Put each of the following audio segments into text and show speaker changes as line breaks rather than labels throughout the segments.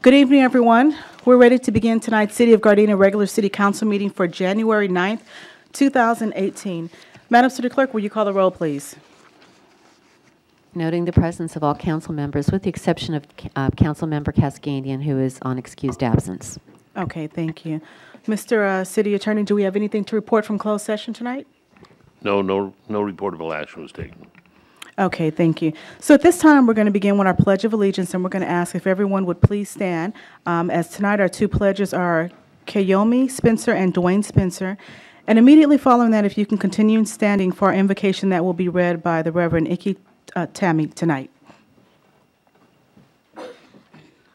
Good evening, everyone. We're ready to begin tonight's City of Gardena regular City Council meeting for January 9th, 2018. Madam City Clerk, will you call the roll, please?
Noting the presence of all council members, with the exception of Council Member Cascadian, who is on excused absence.
Okay, thank you. Mr. City Attorney, do we have anything to report from closed session tonight?
No reportable action was taken.
Okay, thank you. So at this time, we're going to begin with our Pledge of Allegiance, and we're going to ask if everyone would please stand, as tonight our two pledges are Kayomi Spencer and Dwayne Spencer. And immediately following that, if you can continue standing for our invocation that will be read by the Reverend Iki Tammy tonight.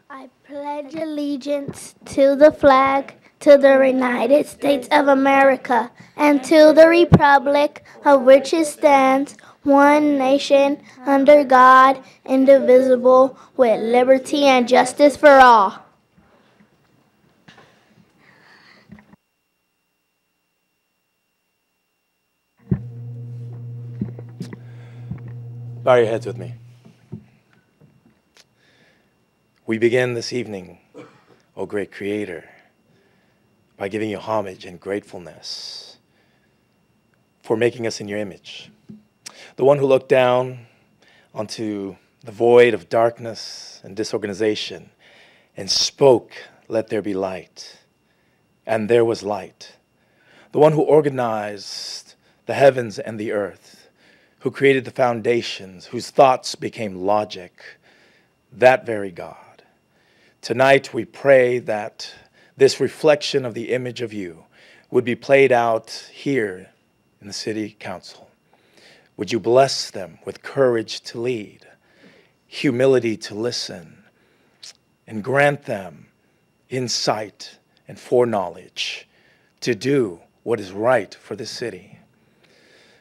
I pledge allegiance to the flag, to the United States of America, and to the republic of which it stands, one nation, under God, indivisible, with liberty and justice for all.
Bow your heads with me. We begin this evening, O great Creator, by giving you homage and gratefulness for making us in your image. The one who looked down onto the void of darkness and disorganization and spoke, "Let there be light." And there was light. The one who organized the heavens and the earth, who created the foundations, whose thoughts became logic, that very God. Tonight we pray that this reflection of the image of you would be played out here in the City Council. Would you bless them with courage to lead, humility to listen, and grant them insight and foreknowledge to do what is right for the city.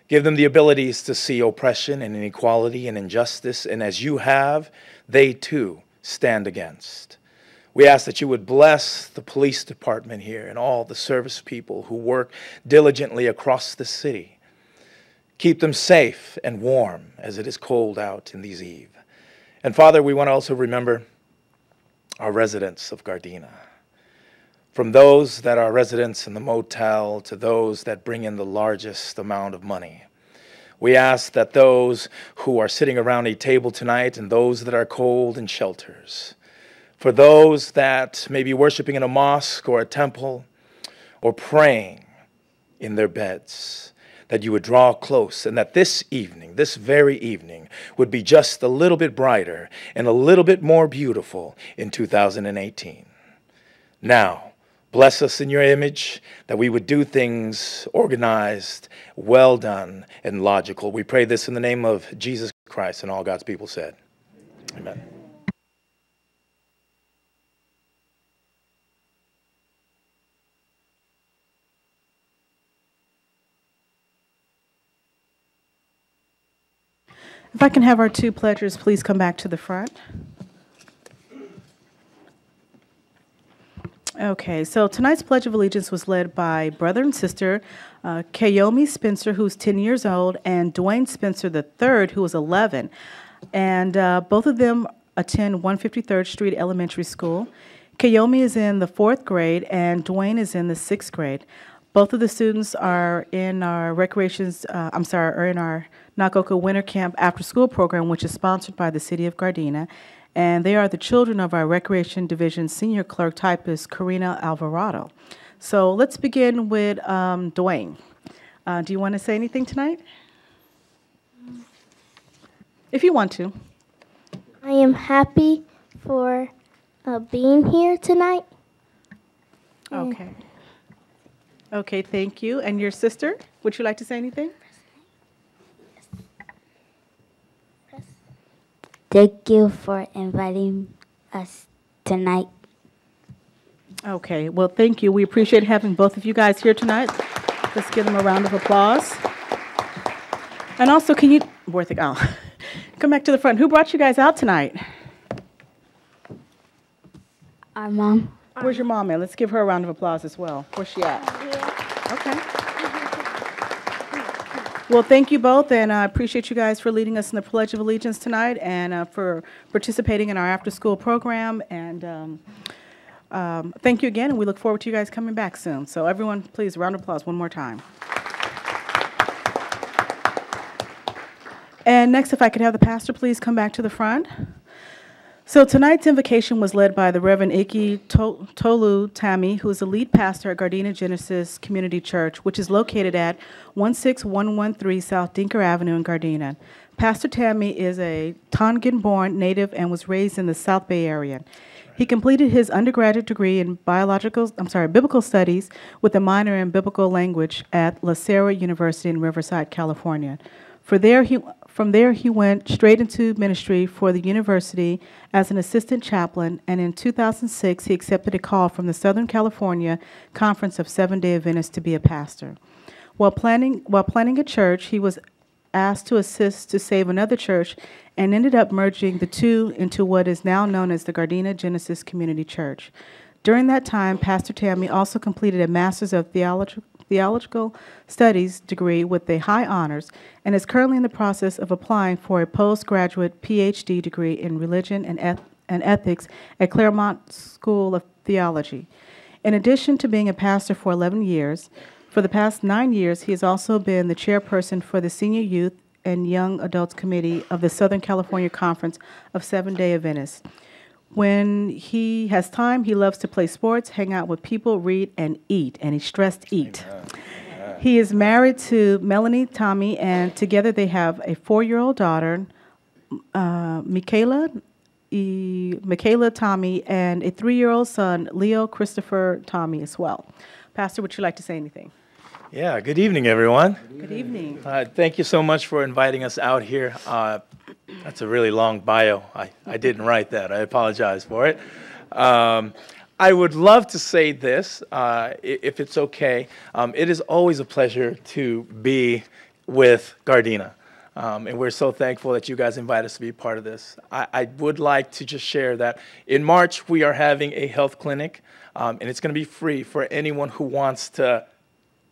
Give them the abilities to see oppression and inequality and injustice, and as you have, they too stand against. We ask that you would bless the police department here and all the service people who work diligently across the city. Keep them safe and warm as it is cold out in these eve. And Father, we want to also remember our residents of Gardena. From those that are residents in the motel to those that bring in the largest amount of money. We ask that those who are sitting around a table tonight and those that are cold in shelters, for those that may be worshiping in a mosque or a temple or praying in their beds, that you would draw close and that this evening, this very evening, would be just a little bit brighter and a little bit more beautiful in 2018. Now, bless us in your image, that we would do things organized, well done, and logical. We pray this in the name of Jesus Christ, and all God's people said, amen.
If I can have our two pledgers please come back to the front. Okay, so tonight's Pledge of Allegiance was led by brother and sister Kayomi Spencer, who's 10 years old, and Dwayne Spencer III, who is 11. And both of them attend 153rd Street Elementary School. Kayomi is in the 4th grade, and Dwayne is in the 6th grade. Both of the students are in our are in our Nakoka Winter Camp After School program, which is sponsored by the City of Gardena. And they are the children of our Recreation Division Senior Clerk Typist, Karina Alvarado. So let's begin with Dwayne. Do you want to say anything tonight? If you want to.
I am happy for being here tonight.
Okay. Okay, thank you. And your sister, would you like to say anything?
Thank you for inviting us tonight.
Okay, well, thank you. We appreciate having both of you guys here tonight. Let's give them a round of applause. And also, can you, come back to the front. Who brought you guys out tonight?
Our mom.
Where's your mom at? Let's give her a round of applause as well. Where's she at? Okay. Well, thank you both, and I appreciate you guys for leading us in the Pledge of Allegiance tonight and for participating in our after-school program. And thank you again, and we look forward to you guys coming back soon. So everyone, please, round of applause one more time. And next, if I could have the pastor please come back to the front. So tonight's invocation was led by the Reverend Iki Tolu Tami, who is the lead pastor at Gardena Genesis Community Church, which is located at 16113 South Dinker Avenue in Gardena. Pastor Tami is a Tongan-born native and was raised in the South Bay area. He completed his undergraduate degree in biblical studies with a minor in biblical language at La Sierra University in Riverside, California. From there, he went straight into ministry for the university as an assistant chaplain, and in 2006, he accepted a call from the Southern California Conference of Seventh-day Adventists to be a pastor. While planning a church, he was asked to assist to save another church and ended up merging the two into what is now known as the Gardena Genesis Community Church. During that time, Pastor Tami also completed a Master's of Theological Studies degree with a high honors and is currently in the process of applying for a postgraduate PhD degree in religion and ethics at Claremont School of Theology. In addition to being a pastor for 11 years, for the past 9 years, he has also been the chairperson for the Senior Youth and Young Adults Committee of the Southern California Conference of Seventh-day Adventists. When he has time, he loves to play sports, hang out with people, read, and eat, and he stressed eat. Amen. He is married to Melanie Tami, and together they have a 4-year-old daughter, Michaela Tami, and a 3-year-old son, Leo Christopher Tami, as well. Pastor, would you like to say anything?
Yeah, good evening, everyone.
Good evening.
Thank you so much for inviting us out here. That's a really long bio. I didn't write that. I apologize for it. I would love to say this, if it's okay. It is always a pleasure to be with Gardena. And we're so thankful that you guys invite us to be a part of this. I would like to just share that in March, we are having a health clinic, and it's going to be free for anyone who wants to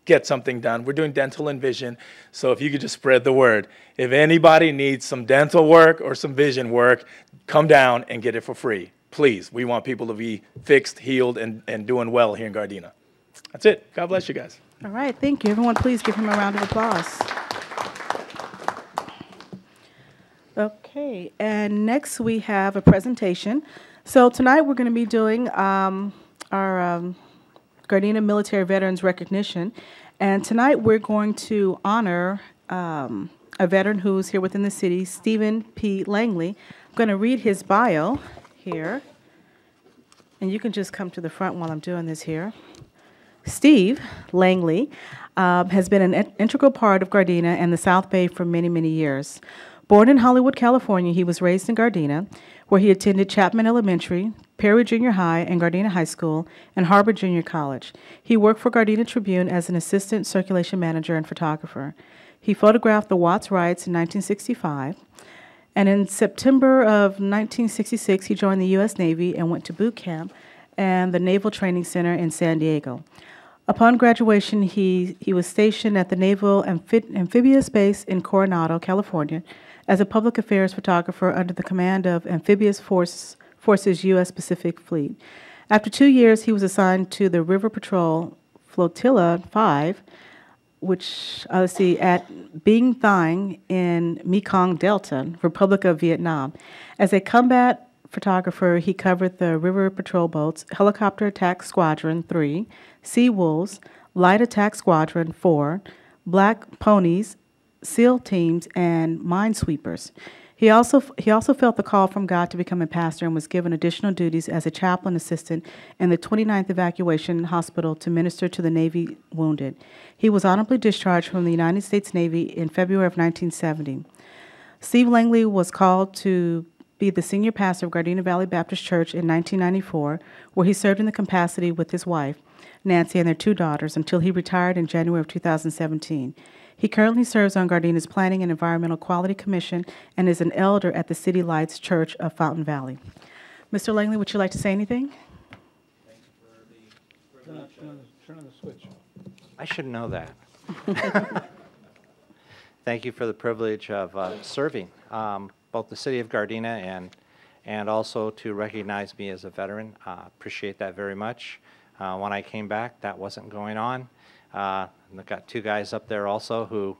get something done. We're doing dental and vision, so if you could just spread the word. If anybody needs some dental work or some vision work, come down and get it for free. Please, we want people to be fixed, healed, and doing well here in Gardena. That's it. God bless you guys.
All right, thank you. Everyone, please give him a round of applause. Okay, and next we have a presentation. So tonight we're going to be doing our Gardena Military Veterans Recognition. And tonight we're going to honor a veteran who's here within the city, Stephen P. Langley. I'm going to read his bio here. And you can just come to the front while I'm doing this here. Steve Langley has been an integral part of Gardena and the South Bay for many, many years. Born in Hollywood, California, he was raised in Gardena, where he attended Chapman Elementary, Perry Junior High, and Gardena High School, and Harbor Junior College. He worked for Gardena Tribune as an assistant circulation manager and photographer. He photographed the Watts riots in 1965, and in September of 1966, he joined the U.S. Navy and went to boot camp and the Naval Training Center in San Diego. Upon graduation, he was stationed at the Naval Amphibious Base in Coronado, California, as a public affairs photographer under the command of Amphibious Forces U.S. Pacific Fleet. After 2 years, he was assigned to the River Patrol Flotilla 5, which at Binh Thanh in Mekong Delta, Republic of Vietnam. As a combat photographer, he covered the River Patrol boats, Helicopter Attack Squadron 3, Sea Wolves, Light Attack Squadron 4, Black Ponies, SEAL teams, and minesweepers. He also felt the call from God to become a pastor and was given additional duties as a chaplain assistant in the 29th Evacuation Hospital to minister to the Navy wounded. He was honorably discharged from the United States Navy in February of 1970. Steve Langley was called to be the senior pastor of Gardena Valley Baptist Church in 1994, where he served in the capacity with his wife, Nancy, and their 2 daughters until he retired in January of 2017. He currently serves on Gardena's Planning and Environmental Quality Commission and is an elder at the City Lights Church of Fountain Valley. Mr. Langley, would you like to say anything?
Thank you for the turn on the switch. I should know that. thank you for the privilege of serving both the city of Gardena and also to recognize me as a veteran. Appreciate that very much. When I came back, that wasn't going on. And I've got two guys up there also who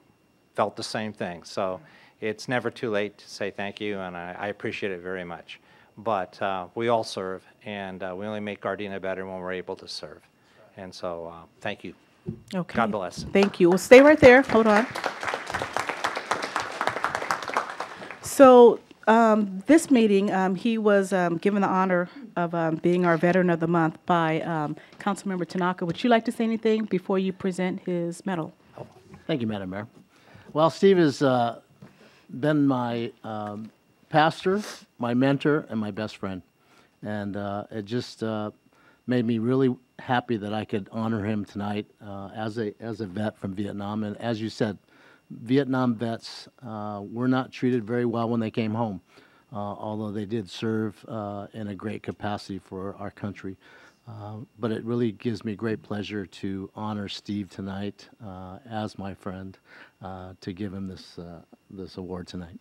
felt the same thing. So it's never too late to say thank you, and I appreciate it very much. But we all serve, and we only make Gardena better when we're able to serve. And so thank you.
Okay.
God bless.
Thank you. Well, stay right there. Hold on. So this meeting, he was given the honor of being our Veteran of the Month by Councilmember Tanaka. Would you like to say anything before you present his medal?
Thank you, Madam Mayor. Well, Steve has been my pastor, my mentor, and my best friend. And it just made me really happy that I could honor him tonight as a vet from Vietnam. And as you said, Vietnam vets were not treated very well when they came home, although they did serve in a great capacity for our country. But it really gives me great pleasure to honor Steve tonight as my friend, to give him this award tonight.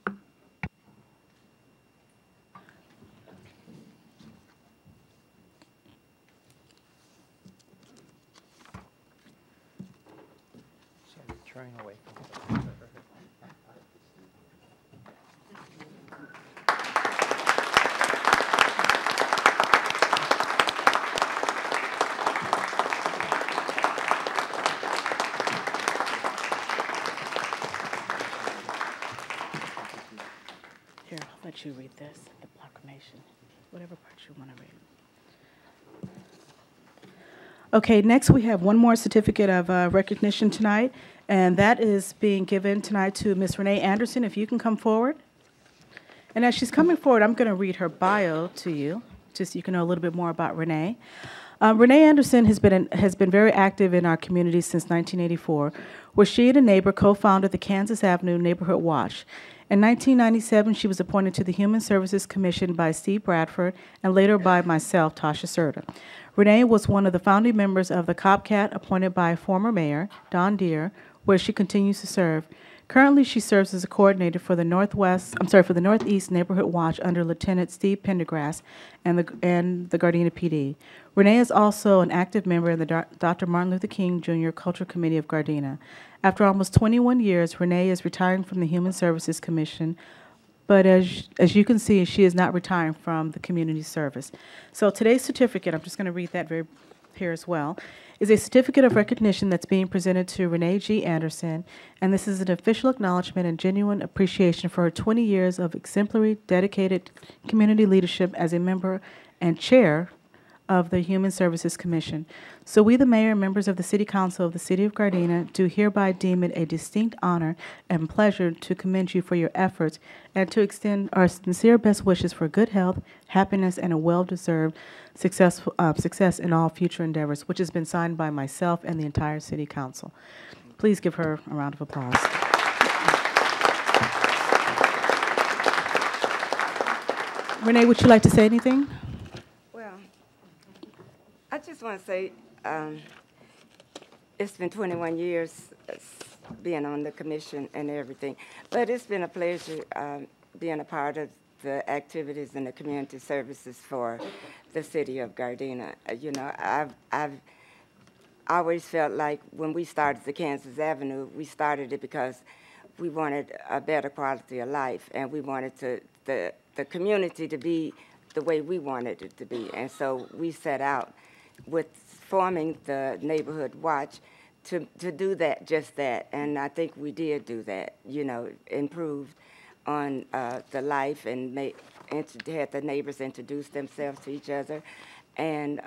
So turning away from
Here, I'll let you read this, the proclamation, whatever part you want to read. Okay, next we have one more certificate of recognition tonight, and that is being given tonight to Ms. Renee Anderson. If you can come forward. And as she's coming forward, I'm going to read her bio to you, just so you can know a little bit more about Renee. Renee Anderson has been very active in our community since 1984, where she and a neighbor co-founded the Kansas Avenue Neighborhood Watch. In 1997, she was appointed to the Human Services Commission by Steve Bradford and later by myself, Tasha Serta. Renee was one of the founding members of the COPCAT appointed by former mayor, Don Deere, where she continues to serve. Currently, she serves as a coordinator for the Northeast Neighborhood Watch under Lieutenant Steve Pendergrass and the Gardena PD. Renee is also an active member of the Dr. Martin Luther King Jr. Cultural Committee of Gardena. After almost 21 years, Renee is retiring from the Human Services Commission, but as you can see, she is not retiring from the community service. So today's certificate, I'm just going to read that here as well, is a certificate of recognition that's being presented to Renee G. Anderson, and this is an official acknowledgement and genuine appreciation for her 20 years of exemplary, dedicated community leadership as a member and chair of the Human Services Commission. So we, the mayor and members of the City Council of the City of Gardena, do hereby deem it a distinct honor and pleasure to commend you for your efforts and to extend our sincere best wishes for good health, happiness, and a well-deserved success in all future endeavors, which has been signed by myself and the entire City Council. Please give her a round of applause. Renee, would you like to say anything?
Well, I just want to say it's been 21 years being on the commission and everything, but it's been a pleasure being a part of the activities and the community services for the city of Gardena. You know, I've always felt like when we started the Kansas Avenue, we started it because we wanted a better quality of life, and we wanted the community to be the way we wanted it to be. And so we set out with forming the Neighborhood Watch to do that, just that. And I think we did do that, you know, improved on the life and had the neighbors introduce themselves to each other. And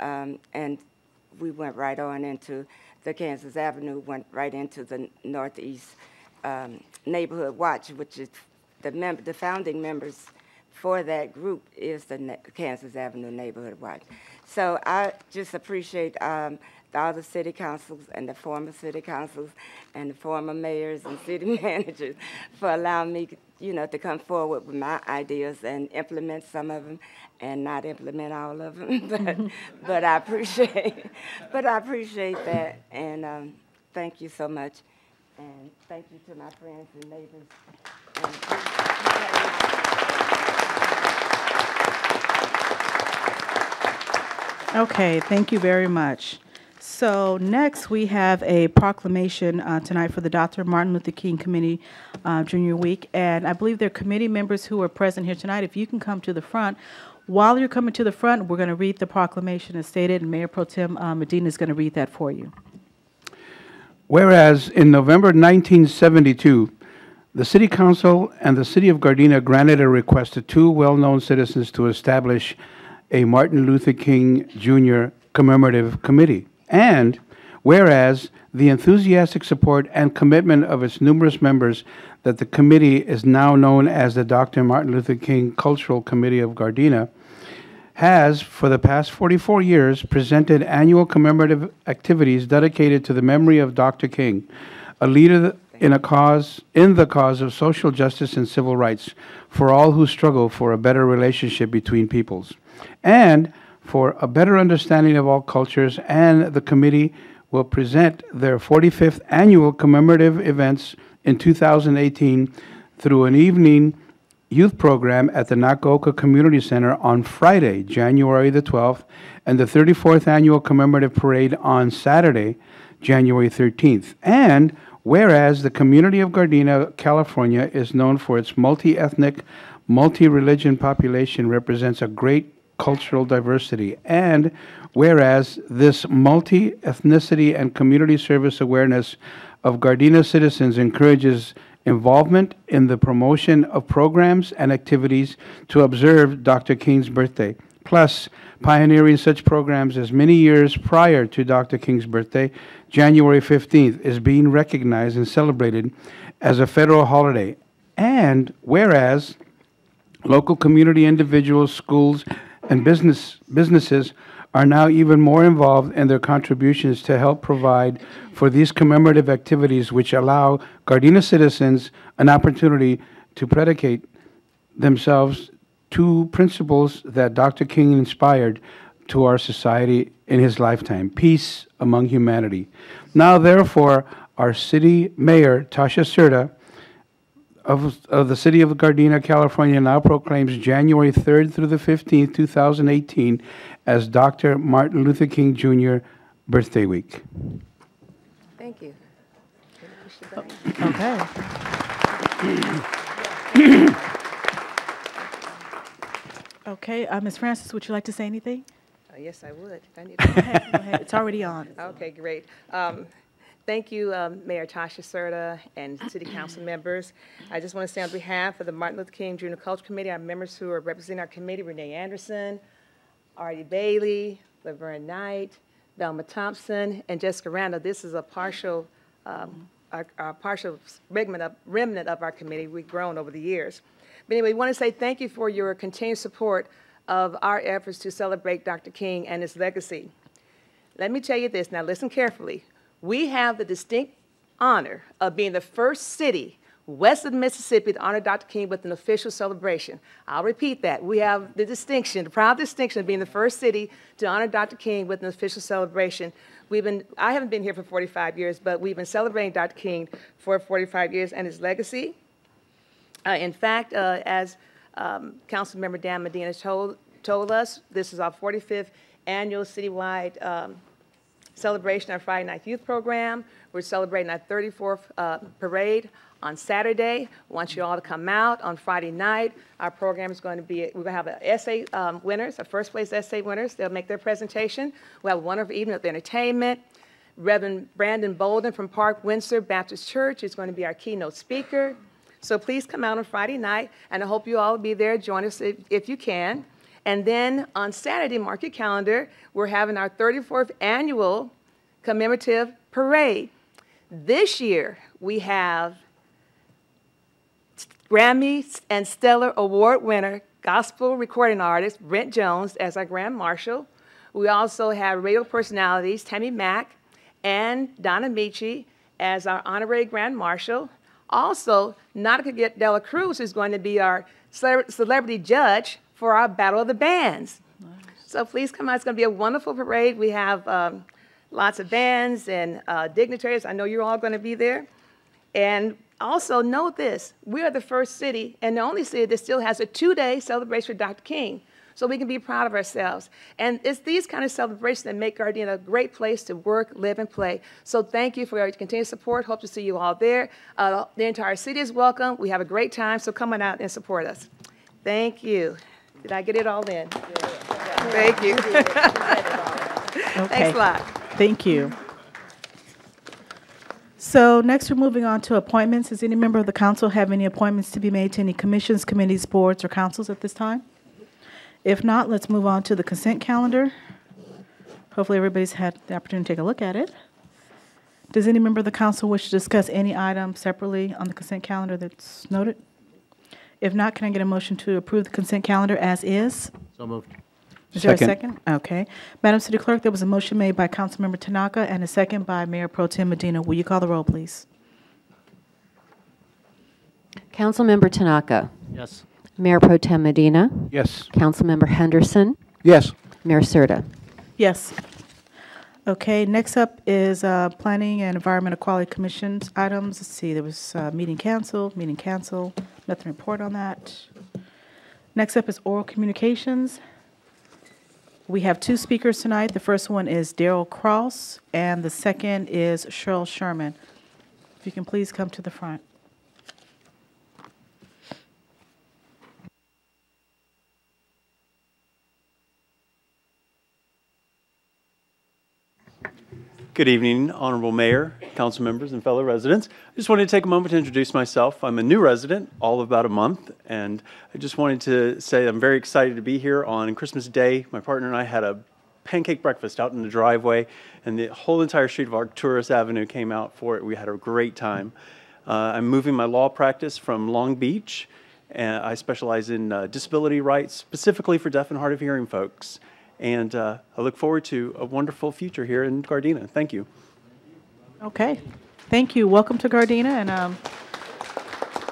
we went right on into the Kansas Avenue, went right into the Northeast Neighborhood Watch, which is the founding members for that group is the Kansas Avenue Neighborhood Watch. So I just appreciate all the city councils and the former city councils and the former mayors and city managers for allowing me, you know, to come forward with my ideas and implement some of them and not implement all of them. but I appreciate that, and thank you so much. And thank you to my friends and neighbors. And please,
Okay, thank you very much. So next, we have a proclamation tonight for the Dr. Martin Luther King Committee Junior Week. And I believe there are committee members who are present here tonight. If you can come to the front. While you're coming to the front, we're going to read the proclamation as stated, and Mayor Pro Tem Medina is going to read that for you.
Whereas in November 1972, the City Council and the City of Gardena granted a request to two well-known citizens to establish a Martin Luther King Jr. commemorative committee. And whereas the enthusiastic support and commitment of its numerous members that the committee is now known as the Dr. Martin Luther King Cultural Committee of Gardena, has, for the past 44 years, presented annual commemorative activities dedicated to the memory of Dr. King, a leader in the cause of social justice and civil rights for all who struggle for a better relationship between peoples, and for a better understanding of all cultures. And the committee will present their 45th annual commemorative events in 2018 through an evening youth program at the Nakaoka Community Center on Friday, January the 12th, and the 34th annual commemorative parade on Saturday, January 13th. And whereas the community of Gardena, California is known for its multi-ethnic, multi-religion population, represents a great cultural diversity. And whereas this multi-ethnicity and community service awareness of Gardena citizens encourages involvement in the promotion of programs and activities to observe Dr. King's birthday, plus pioneering such programs as many years prior to Dr. King's birthday, January 15th is being recognized and celebrated as a federal holiday. And whereas local community individuals, schools, and businesses are now even more involved in their contributions to help provide for these commemorative activities, which allow Gardena citizens an opportunity to predicate themselves to principles that Dr. King inspired to our society in his lifetime: peace among humanity. Now, therefore, our city mayor, Tasha Serta, of the city of Gardena, California, now proclaims January 3rd through the 15th, 2018, as Dr. Martin Luther King Jr. Birthday Week.
thank you.
Okay. Okay, Ms. Francis, would you like to say anything?
Yes, I would. If I need
Go ahead. It's already on.
Okay, great. Thank you, Mayor Tasha Serta and City Council members. I just want to say on behalf of the Martin Luther King Jr. Culture Committee, our members who are representing our committee: Renee Anderson, Artie Bailey, Laverne Knight, Velma Thompson, and Jessica Randall. This is a partial, our partial remnant of our committee. We've grown over the years. But anyway, we want to say thank you for your continued support of our efforts to celebrate Dr. King and his legacy. Let me tell you this, now listen carefully. We have the distinct honor of being the first city west of the Mississippi to honor Dr. King with an official celebration. I'll repeat that. We have the distinction, the proud distinction of being the first city to honor Dr. King with an official celebration. I haven't been here for 45 years, but we've been celebrating Dr. King for 45 years and his legacy. In fact, as Councilmember Dan Medina told us, this is our 45th annual citywide celebration of our Friday Night Youth Program. We're celebrating our 34th parade on Saturday. I want you all to come out on Friday night. Our program is going to be, we're going to have essay winners, our first place essay winners. They'll make their presentation. We'll have a wonderful evening of entertainment. Reverend Brandon Bolden from Park Windsor Baptist Church is going to be our keynote speaker. So please come out on Friday night, and I hope you all will be there. Join us if you can. And then on Saturday, mark your calendar, we're having our 34th annual commemorative parade. This year, we have Grammy and Stellar Award winner, gospel recording artist Brent Jones as our Grand Marshal. We also have radio personalities Tammy Mack and Donna Michi as our honorary Grand Marshal. Also, Nautica Dela Cruz is going to be our celebrity judge for our Battle of the Bands. Nice. So please come out. It's going to be a wonderful parade. We have lots of bands and dignitaries. I know you're all going to be there. And also know this, we are the first city and the only city that still has a 2-day celebration for Dr. King. So we can be proud of ourselves. And it's these kind of celebrations that make Gardena a great place to work, live, and play. So thank you for your continued support. Hope to see you all there. The entire city is welcome. We have a great time, so come on out and support us. Thank you. Did I get it all in? Thank you. Thanks a lot.
Thank you. So next, we're moving on to appointments. Does any member of the council have any appointments to be made to any commissions, committees, boards, or councils at this time? If not, let's move on to the consent calendar. Hopefully everybody's had the opportunity to take a look at it. Does any member of the council wish to discuss any item separately on the consent calendar that's noted? If not, can I get a motion to approve the consent calendar as is?
So moved.
Is there a second? Okay. Madam City Clerk, there was a motion made by Councilmember Tanaka and a second by Mayor Pro Tem Medina. Will you call the roll, please?
Councilmember Tanaka.
Yes.
Mayor Pro Tem Medina.
Yes.
Councilmember Henderson.
Yes.
Mayor Serta.
Yes. Okay, next up is Planning and Environmental Quality Commission's items. Let's see, there was meeting canceled. Nothing to report on that. Next up is oral communications. We have two speakers tonight. The first one is Daryl Cross, and the second is Cheryl Sherman. If you can please come to the front.
Good evening, Honorable Mayor, council members, and fellow residents. I just wanted to take a moment to introduce myself. I'm a new resident, all of about a month, and I just wanted to say I'm very excited to be here on Christmas Day. My partner and I had a pancake breakfast out in the driveway, and the whole entire street of Arcturus Avenue came out for it. We had a great time. I'm moving my law practice from Long Beach, and I specialize in disability rights, specifically for deaf and hard of hearing folks. And I look forward to a wonderful future here in Gardena. Thank you.
Okay. Thank you. Welcome to Gardena, and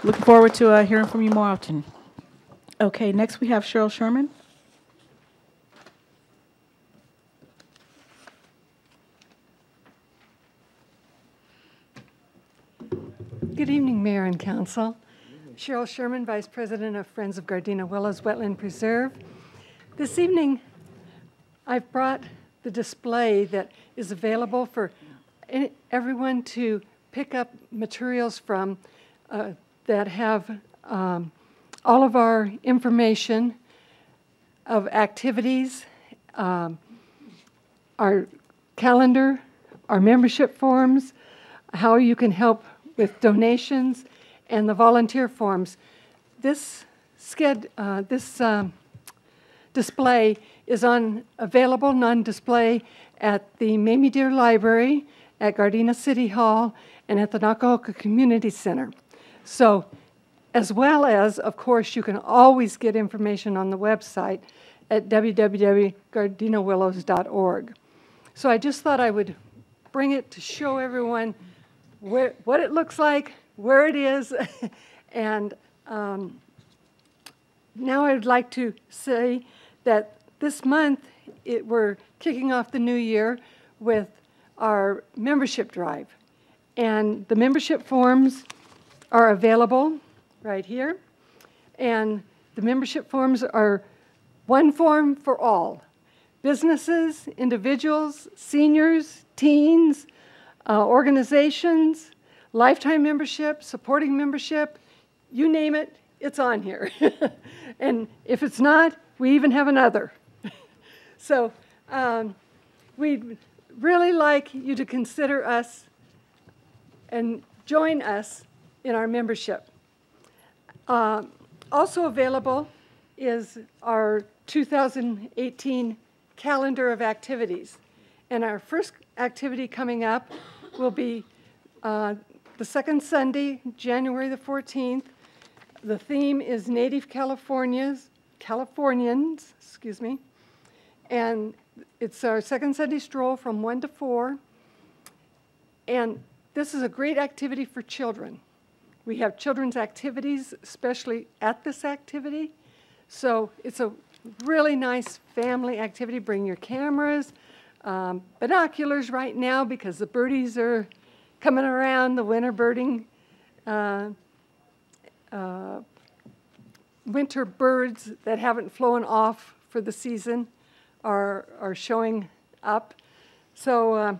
looking forward to hearing from you more often. Okay, next we have Cheryl Sherman.
Good evening, Mayor and Council. Cheryl Sherman, Vice President of Friends of Gardena Willows Wetland Preserve. This evening, I've brought the display that is available for everyone to pick up materials from that have all of our information of activities, our calendar, our membership forms, how you can help with donations, and the volunteer forms. This display is available on display at the Mamie Deer Library, at Gardena City Hall, and at the Nakaoka Community Center. So, as well as, of course, you can always get information on the website at www.gardenawillows.org. So I just thought I would bring it to show everyone what it looks like, where it is, and now I'd like to say that this month, we're kicking off the new year with our membership drive. And the membership forms are available right here. And the membership forms are one form for all. Businesses, individuals, seniors, teens, organizations, lifetime membership, supporting membership, you name it, it's on here. And if it's not, we even have another. So we'd really like you to consider us and join us in our membership. Also available is our 2018 calendar of activities. And our first activity coming up will be the second Sunday, January the 14th. The theme is Native Californians, excuse me. And it's our second Sunday stroll from 1 to 4. And this is a great activity for children. We have children's activities, especially at this activity. So it's a really nice family activity. Bring your cameras, binoculars right now because the birdies are coming around, the winter birding winter birds that haven't flown off for the season are showing up. So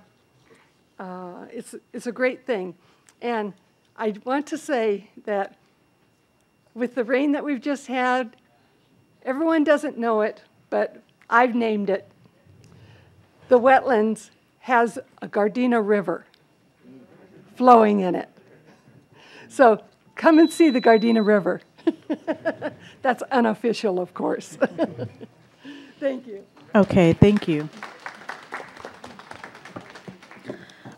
it's a great thing. And I want to say that with the rain that we've just had, everyone doesn't know it, but I've named it. The wetlands has a Gardena River flowing in it. So come and see the Gardena River. That's unofficial, of course. Thank you.
Okay, thank you.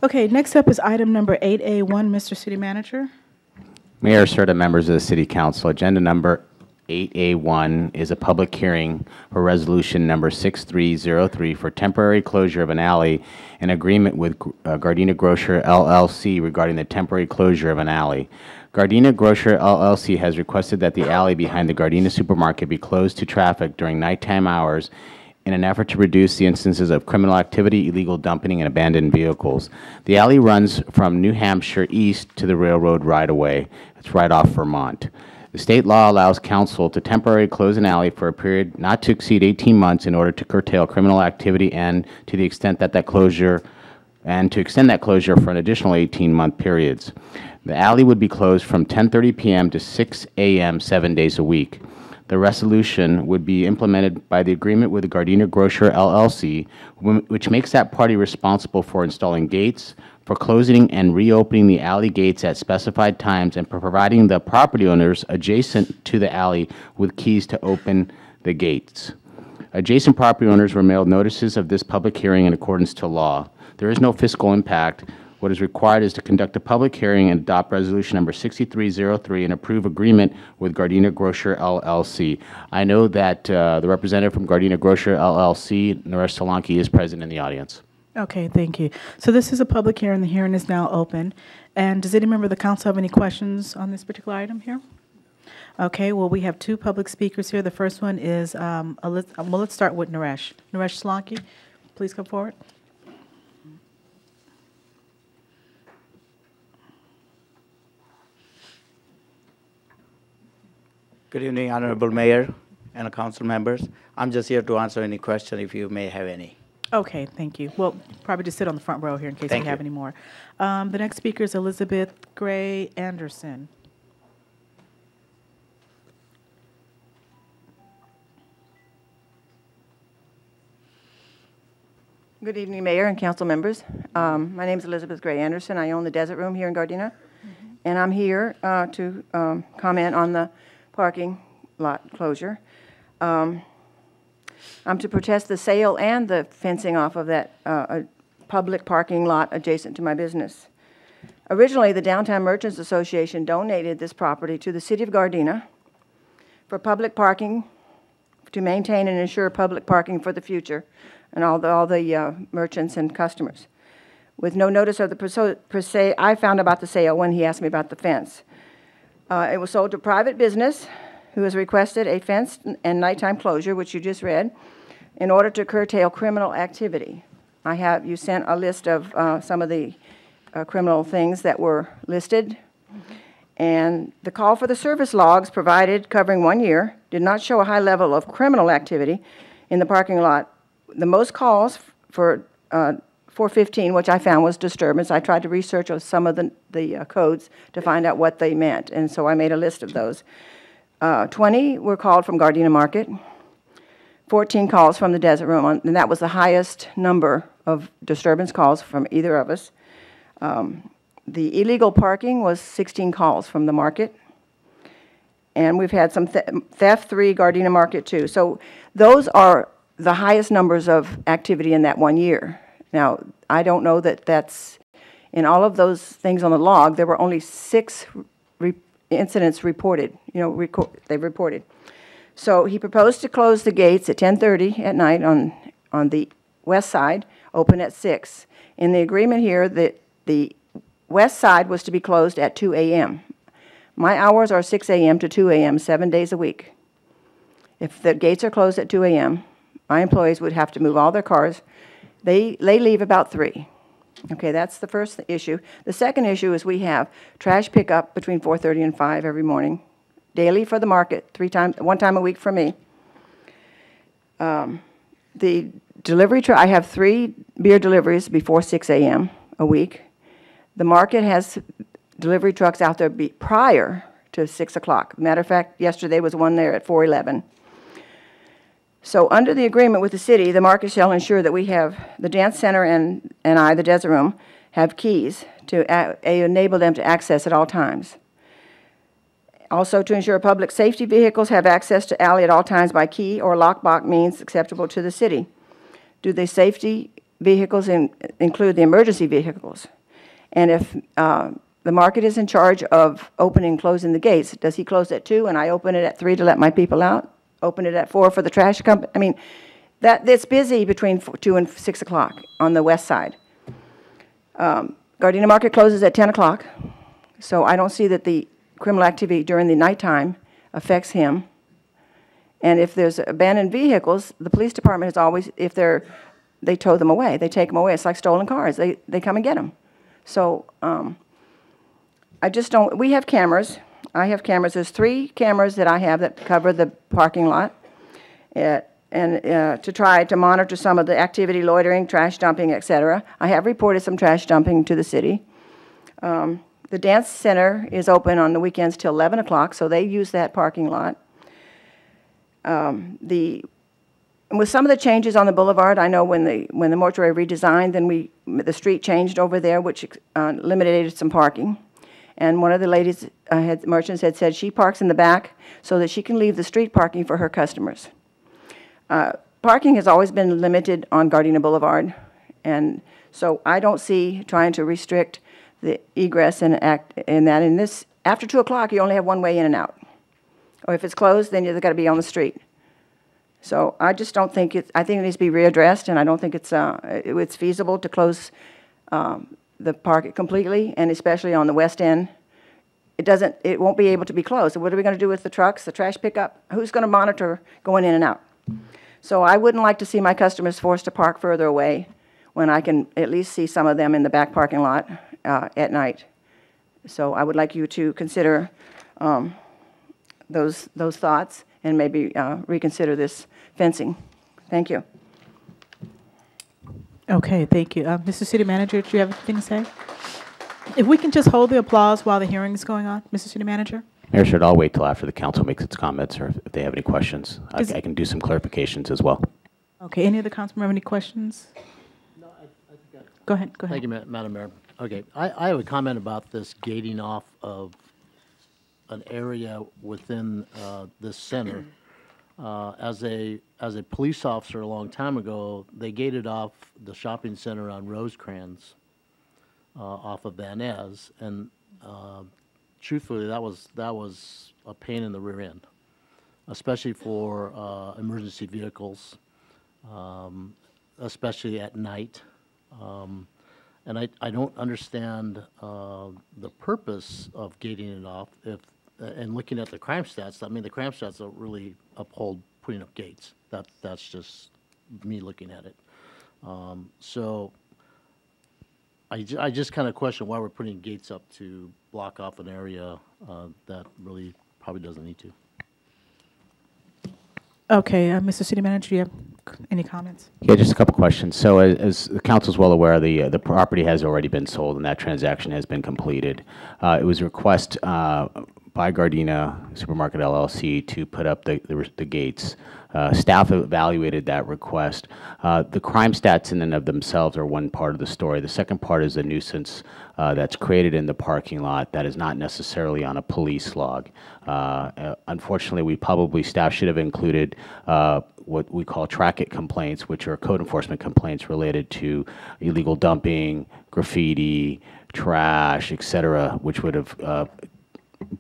Okay, next up is item number 8A1, Mr. City Manager.
Mayor Serta, members of the City Council, agenda number 8A1 is a public hearing for resolution number 6303 for temporary closure of an alley in agreement with Gardena Grocer LLC regarding the temporary closure of an alley. Gardena Grocer LLC has requested that the alley behind the Gardena supermarket be closed to traffic during nighttime hours in an effort to reduce the instances of criminal activity, illegal dumping, and abandoned vehicles. The alley runs from New Hampshire east to the railroad right-of-way. It's right off Vermont. The state law allows council to temporarily close an alley for a period not to exceed 18 months in order to curtail criminal activity and to the extent that that closure and to extend that closure for an additional 18-month periods. The alley would be closed from 10:30 p.m. to 6 a.m. 7 days a week. The resolution would be implemented by the agreement with the Gardena Grocer LLC, which makes that party responsible for installing gates, for closing and reopening the alley gates at specified times, and for providing the property owners adjacent to the alley with keys to open the gates. Adjacent property owners were mailed notices of this public hearing in accordance to law. There is no fiscal impact. What is required is to conduct a public hearing and adopt resolution number 6303 and approve agreement with Gardena Grocer LLC. I know that the representative from Gardena Grocer LLC, Naresh Solanki, is present in the audience.
Okay, thank you. So this is a public hearing. The hearing is now open. And does any member of the council have any questions on this particular item here? Okay, well, we have two public speakers here. The first one is, let's start with Naresh. Naresh Solanki, please come forward.
Good evening, Honorable Mayor and council members. I'm just here to answer any question if you may have any.
Okay, thank you. Well, probably just sit on the front row here in case
Thank
we have
you.
any more. The next speaker is Elizabeth Gray Anderson.
Good evening, Mayor and council members. My name is Elizabeth Gray Anderson. I own the Desert Room here in Gardena, and I'm here to comment on the parking lot closure. I'm to protest the sale and the fencing off of that public parking lot adjacent to my business. Originally, the Downtown Merchants Association donated this property to the City of Gardena for public parking, to maintain and ensure public parking for the future, and all the merchants and customers. With no notice of the I found about the sale when he asked me about the fence. It was sold to private business who has requested a fence and nighttime closure, which you just read, in order to curtail criminal activity. You sent a list of some of the criminal things that were listed, and the call for the service logs provided covering 1 year did not show a high level of criminal activity in the parking lot. The most calls for 415, which I found was disturbance. I tried to research some of the codes to find out what they meant, and so I made a list of those. 20 were called from Gardena Market, 14 calls from the Desert Room, and that was the highest number of disturbance calls from either of us. The illegal parking was 16 calls from the market, and we've had some theft, 3, Gardena Market 2. So those are the highest numbers of activity in that 1 year. Now, I don't know that that's, in all of those things on the log, there were only 6 incidents reported, they reported. So he proposed to close the gates at 10:30 at night on the west side, open at 6. In the agreement here, the west side was to be closed at 2 a.m. My hours are 6 a.m. to 2 a.m., 7 days a week. If the gates are closed at 2 a.m., my employees would have to move all their cars. They leave about 3. Okay, that's the first issue. The second issue is we have trash pickup between 4:30 and 5 every morning, daily for the market, one time a week for me. The delivery truck, I have 3 beer deliveries before 6 a.m. a week. The market has delivery trucks out there prior to 6 o'clock. Matter of fact, yesterday was one there at 4:11. So under the agreement with the city, the market shall ensure that we have, the dance center and I, the Desert Room, have keys to enable them to access at all times. Also, to ensure public safety vehicles have access to alley at all times by key or lockbox means acceptable to the city. Do the safety vehicles include the emergency vehicles? And if the market is in charge of opening and closing the gates, does he close at 2 and I open it at 3 to let my people out? Open it at 4 for the trash company? I mean, it's busy between 2 and 6 o'clock on the west side. Gardena Market closes at 10 o'clock, so I don't see that the criminal activity during the nighttime affects him. And if there's abandoned vehicles, the police department has always, they tow them away. They take them away. It's like stolen cars. They come and get them. So I just don't, we have cameras. I have cameras. There's 3 cameras that I have that cover the parking lot to try to monitor some of the activity, loitering, trash dumping, etc. I have reported some trash dumping to the city. The dance center is open on the weekends till 11 o'clock, so they use that parking lot. With some of the changes on the boulevard, I know when the mortuary redesigned, then the street changed over there, which eliminated some parking. And one of the ladies, merchants, had said she parks in the back so that she can leave the street parking for her customers. Parking has always been limited on Gardena Boulevard, and so I don't see trying to restrict the egress and act in that. In this, after 2 o'clock, you only have one way in and out. Or if it's closed, then you've got to be on the street. So I just don't think I think it needs to be readdressed, and I don't think it's feasible to close the park completely, and especially on the west end. It won't be able to be closed. So what are we going to do with the trucks, the trash pickup? Who's going to monitor going in and out? So I wouldn't like to see my customers forced to park further away when I can at least see some of them in the back parking lot at night. So I would like you to consider those thoughts and maybe reconsider this fencing. Thank you.
Okay, thank you. Mr. City Manager, do you have anything to say? If we can just hold the applause while the hearing is going on, Mr. City Manager?
Mayor, should I'll wait till after the council makes its comments, or if they have any questions. I can do some clarifications as well.
Okay, any other councilman have any questions? No, I think Go ahead.
Thank you, Madam Mayor. Okay, I have a comment about this gating off of an area within this center. As a police officer a long time ago, they gated off the shopping center on Rosecrans off of Van Ness, and truthfully, that was a pain in the rear end, especially for emergency vehicles, especially at night. And I don't understand the purpose of gating it off and looking at the crime stats. I mean, the crime stats don't really uphold putting up gates. That's just me looking at it. So I just kind of question why we're putting gates up to block off an area that really probably doesn't need to.
Okay, Mr. City Manager, do you have any comments?
Yeah, just a couple questions. So as the council's well aware, the property has already been sold and that transaction has been completed. It was a request by Gardena Supermarket LLC to put up the gates. Staff evaluated that request. The crime stats in and of themselves are one part of the story. The second part is a nuisance that's created in the parking lot that is not necessarily on a police log. Unfortunately, staff should have included what we call track-it complaints, which are code enforcement complaints related to illegal dumping, graffiti, trash, etc., which would have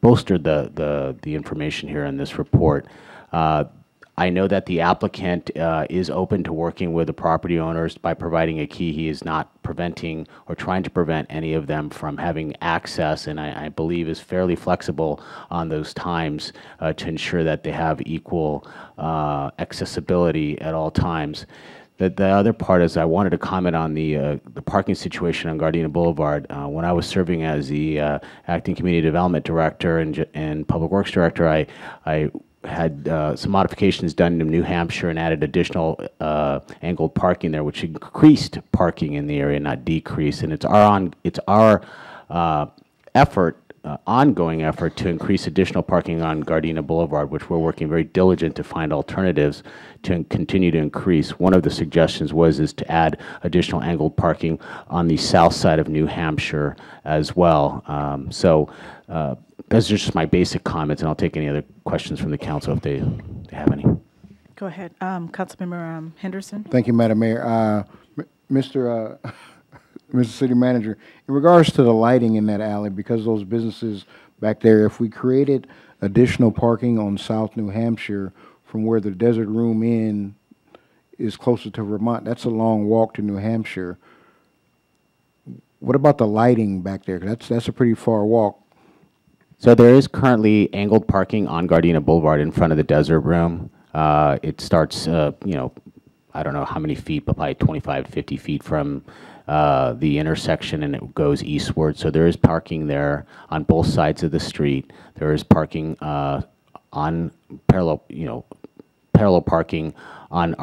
bolstered the information here in this report. I know that the applicant is open to working with the property owners by providing a key. He is not preventing or trying to prevent any of them from having access, and I believe is fairly flexible on those times to ensure that they have equal accessibility at all times. The other part is I wanted to comment on the parking situation on Gardena Boulevard. When I was serving as the acting community development director and public works director, I had some modifications done to New Hampshire and added additional angled parking there, which increased parking in the area, not decreased. And it's our effort, ongoing effort, to increase additional parking on Gardena Boulevard, which we're working very diligent to find alternatives to continue to increase. One of the suggestions is to add additional angled parking on the south side of New Hampshire as well. Those are just my basic comments, and I'll take any other questions from the council if they have any.
Go ahead. Councilmember Henderson.
Thank you, Madam Mayor. Mr. City Manager, in regards to the lighting in that alley, because those businesses back there, if we created additional parking on South New Hampshire from where the Desert Room Inn is closer to Vermont, that's a long walk to New Hampshire. What about the lighting back there? That's a pretty far walk.
So there is currently angled parking on Gardena Boulevard in front of the Desert Room. It starts, I don't know how many feet, but probably 25, 50 feet from the intersection, and it goes eastward. So there is parking there on both sides of the street. There is parking on parallel parking on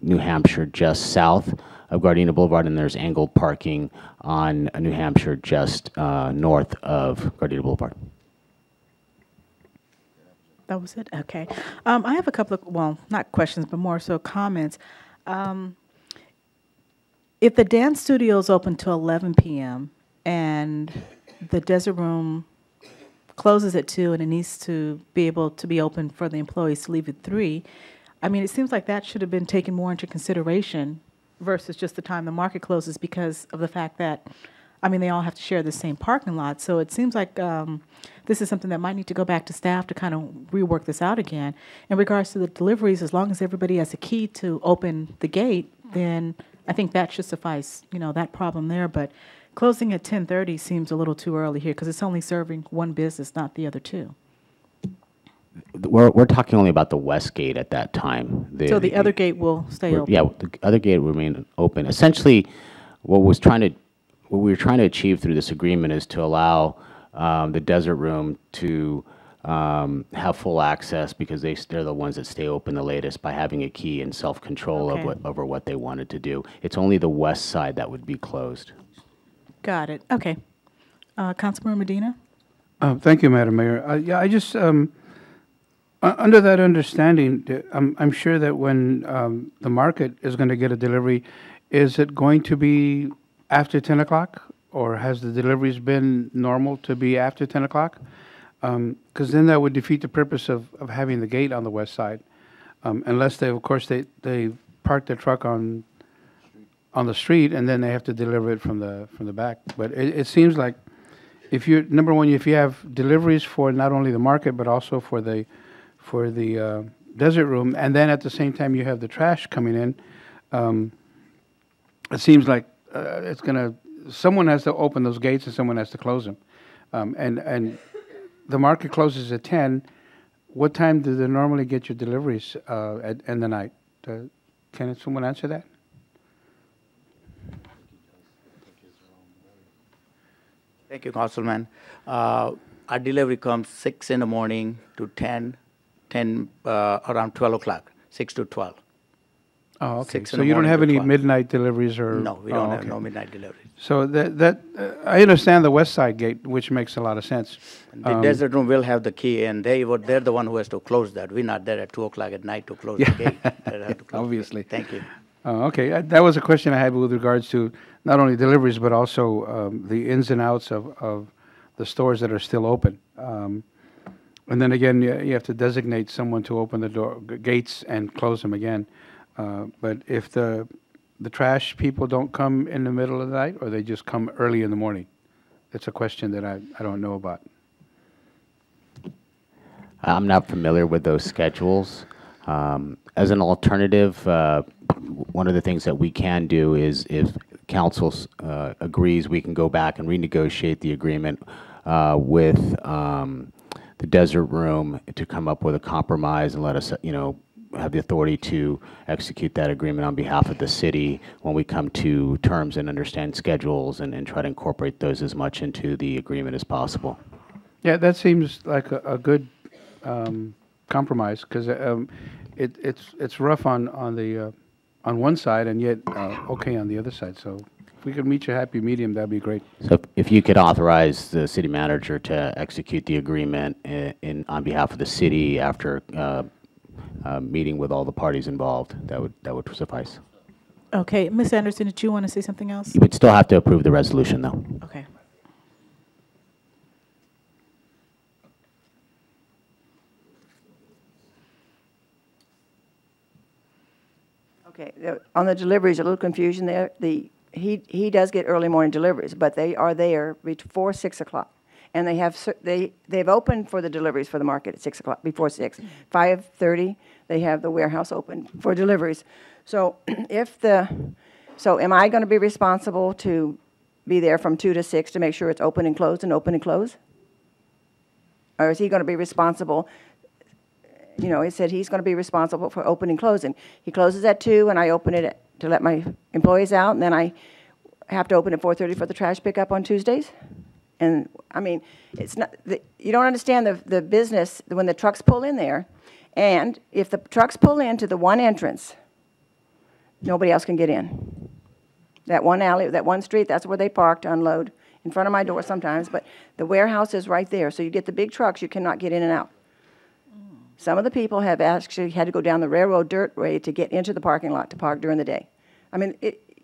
New Hampshire just south of Gardena Boulevard, and there's angled parking on New Hampshire just north of Gardena Boulevard.
That was it? Okay. I have a couple of, well, not questions, but more so comments. If the dance studio is open till 11 p.m. and the Desert Room closes at 2 and it needs to be able to be open for the employees to leave at 3, I mean, it seems like that should have been taken more into consideration versus just the time the market closes, because of the fact that, I mean, they all have to share the same parking lot. So it seems like this is something that might need to go back to staff to kind of rework this out again. In regards to the deliveries, as long as everybody has a key to open the gate, then I think that should suffice, that problem there. But closing at 10:30 seems a little too early here, because it's only serving one business, not the other two.
We're talking only about the west gate at that time.
So the other gate will stay open?
Yeah, the other gate will remain open. Essentially, what we were trying to achieve through this agreement is to allow the Desert Room to have full access, because they're the ones that stay open the latest, by having a key and self-control over what they wanted to do. It's only the west side that would be closed.
Got it. Okay. Councilmember Medina?
Thank you, Madam Mayor. Yeah, I just, under that understanding, I'm sure that when the market is going to get a delivery, is it going to be after 10 o'clock? Or has the deliveries been normal to be after 10 o'clock? Because then that would defeat the purpose of having the gate on the west side, unless they, of course, they park their truck on the street and then they have to deliver it from the back. But it seems like if you number one, if you have deliveries for not only the market but also for the Desert Room, and then at the same time you have the trash coming in, it seems like it's gonna. Someone has to open those gates and someone has to close them. And the market closes at 10. What time do they normally get your deliveries in the night? Can someone answer that?
Thank you, Councilman. Our delivery comes 6 in the morning to 10 around 12 o'clock, 6 to 12.
Oh, okay. So you don't have any midnight deliveries or?
No, we don't have no midnight deliveries.
So I understand the west side gate, which makes a lot of sense.
The Desert Room will have the key, and they're the one who has to close that. We're not there at 2 o'clock at night to close the gate. They have to close
Obviously.
Thank you.
Okay, that was a question I had with regards to not only deliveries, but also the ins and outs of the stores that are still open. And then again, you have to designate someone to open the gates and close them again. But if the trash people don't come in the middle of the night, or they just come early in the morning, it's a question that I don't know about.
I'm not familiar with those schedules. As an alternative, one of the things that we can do is, if council agrees, we can go back and renegotiate the agreement with the Desert Room to come up with a compromise and let us, have the authority to execute that agreement on behalf of the city when we come to terms and understand schedules and try to incorporate those as much into the agreement as possible.
Yeah, that seems like a good compromise, because it's rough on the on one side and yet okay on the other side. So if we could meet a happy medium, that'd be great.
So if you could authorize the city manager to execute the agreement on behalf of the city after meeting with all the parties involved, that would suffice.
Okay, Ms. Anderson, did you want to say something else?
You would still have to approve the resolution, though.
Okay.
Okay, on the deliveries, a little confusion there. He does get early morning deliveries, but they are there before 6 o'clock. And they've opened for the deliveries for the market at 6 o'clock, before 6. 5:30, they have the warehouse open for deliveries. So am I going to be responsible to be there from 2 to 6 to make sure it's open and closed and open and close? Or is he going to be responsible? You know, he said he's going to be responsible for opening and closing. He closes at 2, and I open it to let my employees out, and then I have to open at 4:30 for the trash pickup on Tuesdays. And I mean, it's not you don't understand the business when the trucks pull in there, and if the trucks pull into the one entrance, nobody else can get in. That one alley, that one street, that's where they park to unload in front of my door sometimes. But the warehouse is right there, so you get the big trucks, you cannot get in and out. Some of the people have actually had to go down the railroad dirt way to get into the parking lot to park during the day. I mean,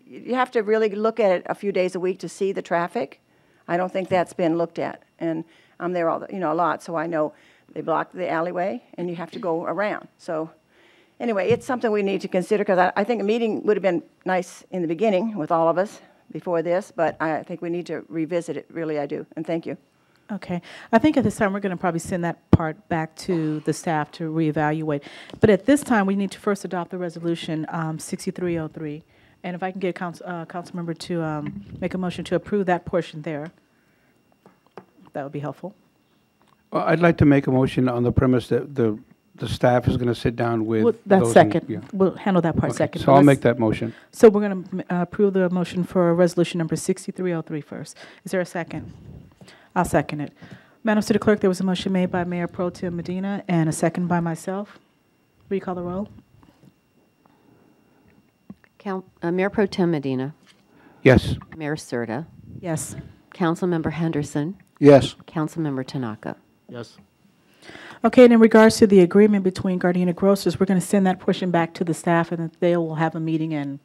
you have to really look at it a few days a week to see the traffic. I don't think that's been looked at. And I'm there a lot, so I know they block the alleyway and you have to go around. So anyway, it's something we need to consider, because I think a meeting would have been nice in the beginning with all of us before this, but I think we need to revisit it, really I do. And thank you.
Okay. I think at this time, we're going to probably send that part back to the staff to reevaluate. But at this time, we need to first adopt the resolution 6303. And if I can get a council member to make a motion to approve that portion there, that would be helpful.
Well, I'd like to make a motion on the premise that the staff is going to sit down with
Well, that's
those
second.
yeah.
We'll handle that part
Okay,
second.
so I'll make that motion.
So we're going to approve the motion for resolution number 6303 first. Is there a second? I'll second it. Madam City Clerk, there was a motion made by Mayor Pro Tem Medina and a second by myself. Will you call the roll?
Mayor Pro Tem Medina.
Yes.
Mayor Serta.
Yes.
Councilmember Henderson.
Yes.
Councilmember Tanaka.
Yes.
Okay, and in regards to the agreement between Gardena Grocers, we're going to send that portion back to the staff, and they will have a meeting and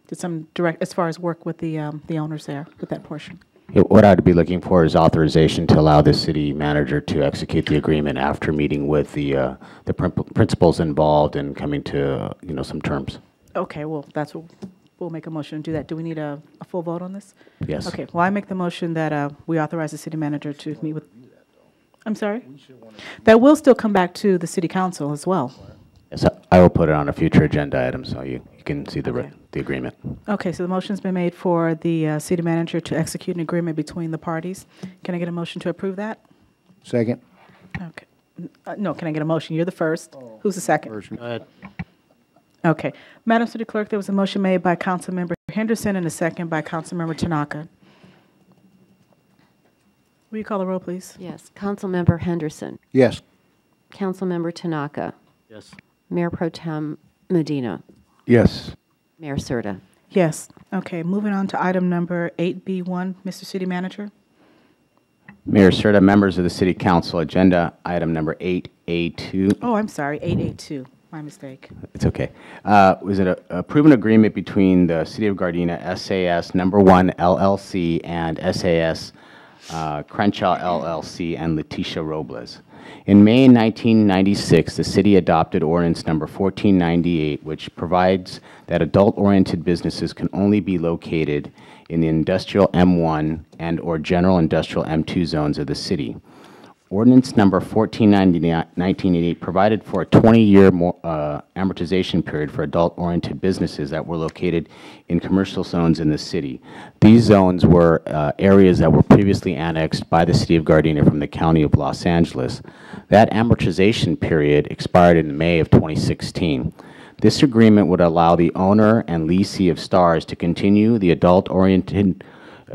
do some direct, as far as work with the owners there with that portion.
What I'd be looking for is authorization to allow the city manager to execute the agreement after meeting with the principals involved and coming to some terms.
Okay, well, that's what we'll make a motion to do that. Do we need a full vote on this?
Yes.
Okay, well, I make the motion that we authorize the city manager to meet with, I'm sorry? That will still come back to the city council as well.
Yes, I will put it on a future agenda item so you can see the agreement.
Okay, so the motion's been made for the city manager to execute an agreement between the parties. Can I get a motion to approve that?
Second.
Okay. No, can I get a motion? You're the first. Who's the second?
Go ahead.
Okay. Madam City Clerk, there was a motion made by Councilmember Henderson and a second by Councilmember Tanaka. Will you call the roll, please?
Yes. Councilmember Henderson.
Yes.
Councilmember Tanaka.
Yes.
Mayor Pro Tem Medina.
Yes.
Mayor Serta.
Yes. Okay, moving on to item number 8B1, Mr. City Manager.
Mayor Serta, members of the City Council, agenda item number 8A2.
Oh, I'm sorry, 882. My mistake.
It's okay. Was it a proven agreement between the City of Gardena, SAS Number 1 LLC, and SAS Crenshaw LLC and Letitia Robles? In May 1996, the city adopted ordinance number 1498, which provides that adult-oriented businesses can only be located in the industrial M1 and or general industrial M2 zones of the city. Ordinance number 1490-1988 provided for a 20-year amortization period for adult-oriented businesses that were located in commercial zones in the city. These zones were areas that were previously annexed by the City of Gardena from the County of Los Angeles. That amortization period expired in May of 2016. This agreement would allow the owner and lessee of Stars to continue the adult-oriented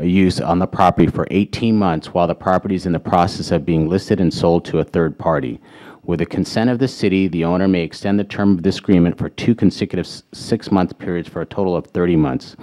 use on the property for 18 months while the property is in the process of being listed and sold to a third party. With the consent of the city, the owner may extend the term of this agreement for 2 consecutive 6-month periods for a total of 30 months.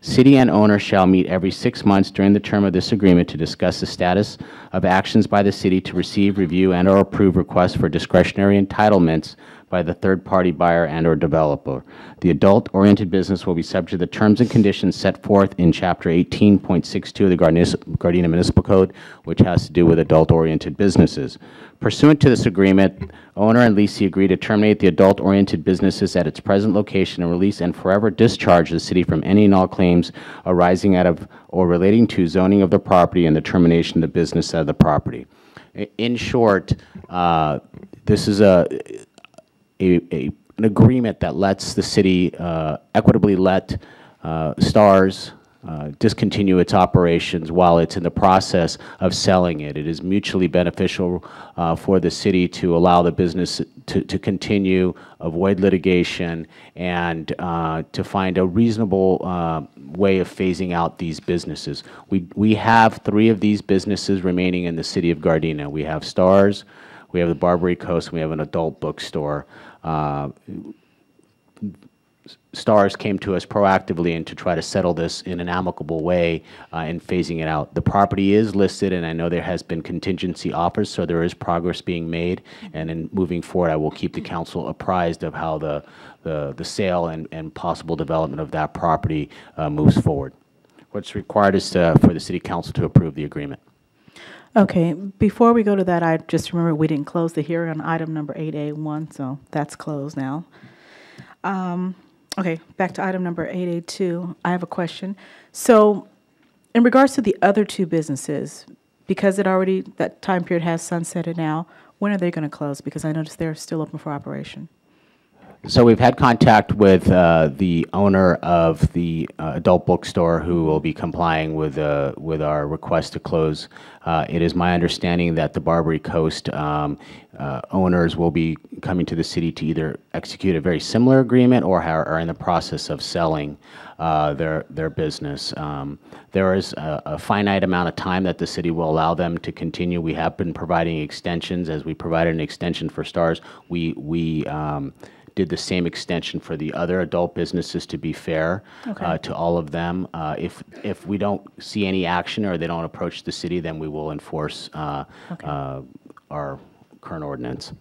City and owner shall meet every 6 months during the term of this agreement to discuss the status of actions by the city to receive, review, and/or approve requests for discretionary entitlements by the third-party buyer and/or developer. The adult-oriented business will be subject to the terms and conditions set forth in Chapter 18.62 of the Gardena Municipal Code, which has to do with adult-oriented businesses. Pursuant to this agreement, owner and lessee agree to terminate the adult-oriented businesses at its present location and release and forever discharge the city from any and all claims arising out of or relating to zoning of the property and the termination of the business of the property. In short, this is an agreement that lets the city equitably let Stars discontinue its operations while it's in the process of selling it. It is mutually beneficial for the city to allow the business to continue, avoid litigation, and to find a reasonable way of phasing out these businesses. We have 3 of these businesses remaining in the city of Gardena. We have Stars, we have the Barbary Coast, and we have an adult bookstore. Stars came to us proactively and to try to settle this in an amicable way in phasing it out. The property is listed, and I know there has been contingency offers, so there is progress being made. And in moving forward, I will keep the council apprised of how the sale and possible development of that property moves forward. What's required is for the city council to approve the agreement.
Okay, before we go to that, I just remember we didn't close the hearing on item number 8A1, so that's closed now. Okay, back to item number 8A2. I have a question. So in regards to the other 2 businesses, because that time period has sunsetted now, when are they going to close? Because I noticed they're still open for operation.
So we've had contact with the owner of the adult bookstore, who will be complying with our request to close. It is my understanding that the Barbary Coast owners will be coming to the city to either execute a very similar agreement or are in the process of selling their business. There is a finite amount of time that the city will allow them to continue. We have been providing extensions. As we provided an extension for Stars, we did the same extension for the other adult businesses to be fair to all of them. If we don't see any action or they don't approach the city, then we will enforce our current ordinance.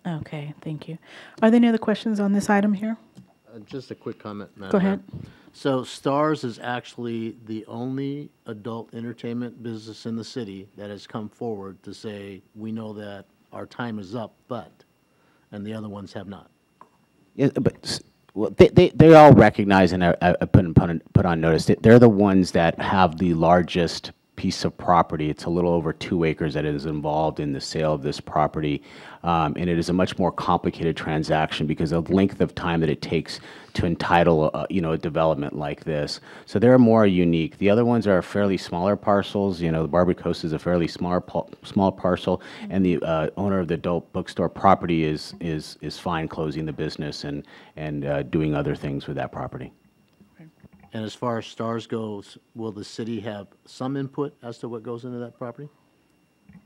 Okay, thank you. Are there any other questions on this item here?
Just a quick comment, Madam
Go ahead.
Mayor. So Stars is actually the only adult entertainment business in the city that has come forward to say, we know that our time is up, and the other ones have not.
Yeah, but well, they all recognize and put on notice that they're the ones that have the largest piece of property. It's a little over 2 acres that is involved in the sale of this property, and it is a much more complicated transaction because of the length of time that it takes to entitle a development like this. So they're more unique. The other ones are fairly smaller parcels. The Barbary Coast is a fairly small parcel, and the owner of the adult bookstore property is fine closing the business and doing other things with that property.
And as far as Stars goes, will the city have some input as to what goes into that property?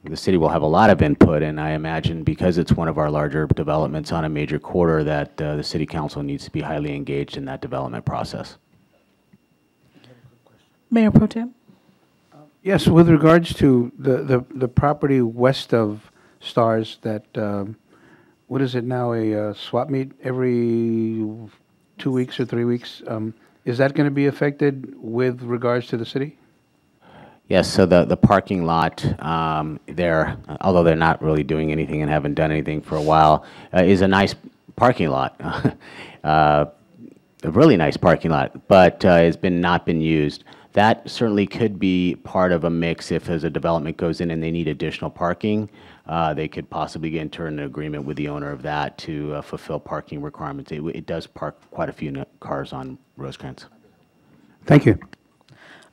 The city will have a lot of input, and I imagine because it's one of our larger developments on a major corridor that the city council needs to be highly engaged in that development process.
Mayor Pro Tem?
Yes, with regards to the property west of Stars that, what is it now, a swap meet every 2 weeks or 3 weeks? Is that going to be affected with regards to the city?
Yes, so the parking lot there, although they're not really doing anything and haven't done anything for a while, is a nice parking lot, a really nice parking lot, but it's not been used. That certainly could be part of a mix if as a development goes in and they need additional parking. They could possibly get into an agreement with the owner of that to fulfill parking requirements. It does park quite a few cars on Rosecrans.
Thank you.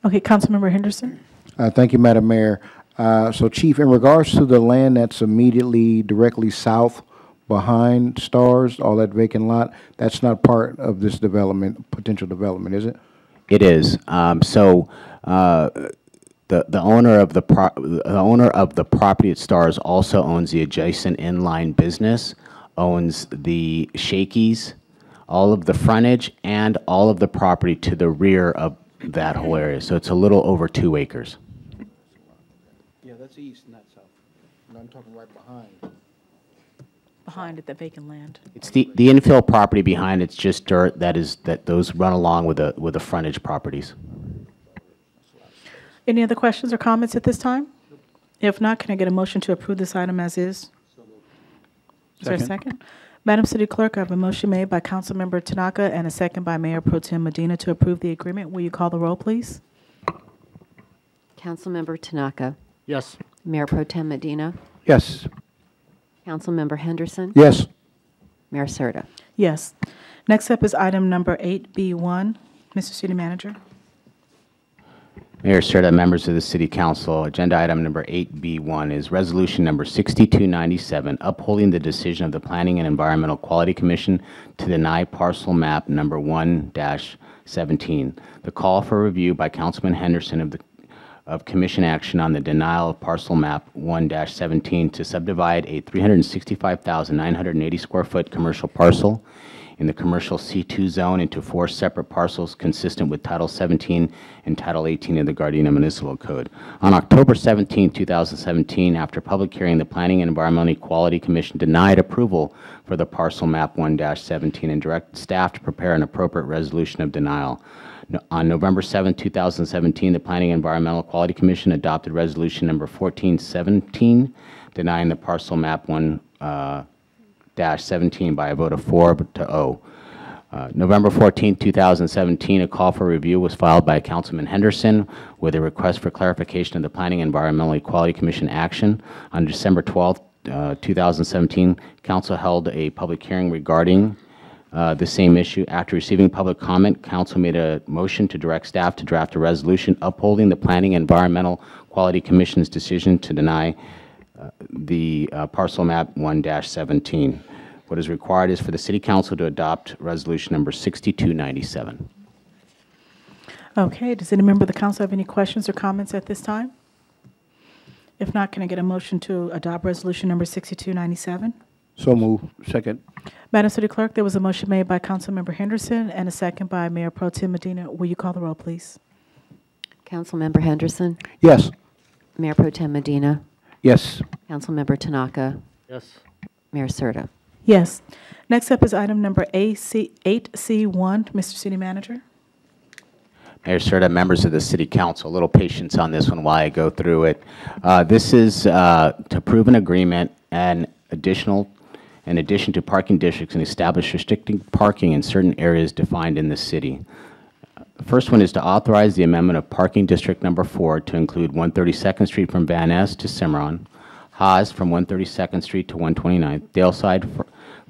Okay, Councilmember Henderson?
Thank you, Madam Mayor. So, Chief, in regards to the land that's immediately directly south behind Stars, all that vacant lot, that's not part of this development, potential development, is it?
It is. The owner of the property at Stars also owns the adjacent inline business, owns the Shakey's, all of the frontage, and all of the property to the rear of that whole area. So it's a little over 2 acres.
Yeah, that's east, not south. And I'm talking right behind.
Behind it, the vacant land.
It's the infill property behind. It's just dirt that those run along with the frontage properties.
Any other questions or comments at this time? If not, can I get a motion to approve this item as is? Is there a second? Madam City Clerk, I have a motion made by Councilmember Tanaka and a second by Mayor Pro Tem Medina to approve the agreement. Will you call the roll, please?
Councilmember Tanaka.
Yes.
Mayor Pro Tem Medina.
Yes.
Councilmember Henderson.
Yes.
Mayor Serta.
Yes. Next up is item number 8B1. Mr. City Manager.
Mayor Serta, members of the City Council, agenda item number 8B1 is resolution number 6297, upholding the decision of the Planning and Environmental Quality Commission to deny parcel map number 1-17. The call for review by Councilman Henderson of Commission action on the denial of parcel map 1-17 to subdivide a 365,980 square foot commercial parcel in the commercial C2 zone into 4 separate parcels consistent with Title 17 and Title 18 of the Gardena Municipal Code. On October 17, 2017, after public hearing, the Planning and Environmental Equality Commission denied approval for the parcel map 1-17 and directed staff to prepare an appropriate resolution of denial. On November 7, 2017, the Planning and Environmental Quality Commission adopted resolution number 1417, denying the parcel map 1-17 by a vote of 4-0. November 14, 2017, a call for review was filed by Councilman Henderson with a request for clarification of the Planning and Environmental Equality Commission action. On December 12, 2017, Council held a public hearing regarding the same issue. After receiving public comment, Council made a motion to direct staff to draft a resolution upholding the Planning and Environmental Quality Commission's decision to deny the parcel map 1-17. What is required is for the City Council to adopt resolution number 6297.
Okay, does any member of the council have any questions or comments at this time? If not, can I get a motion to adopt resolution number 6297?
So move.
Second.
Madam City Clerk, there was a motion made by Councilmember Henderson and a second by Mayor Pro Tem Medina. Will you call the roll, please?
Councilmember Henderson.
Yes.
Mayor Pro Tem Medina.
Yes.
Councilmember Tanaka.
Yes.
Mayor Serta.
Yes. Next up is item number 8C1. Mr. City Manager.
Mayor Serta, members of the City Council, a little patience on this one while I go through it. This is to approve an agreement in addition to parking districts and establish restricting parking in certain areas defined in the city. The first one is to authorize the amendment of parking district number 4 to include 132nd Street from Van Ness to Cimarron, Haas from 132nd Street to 129th, Daleside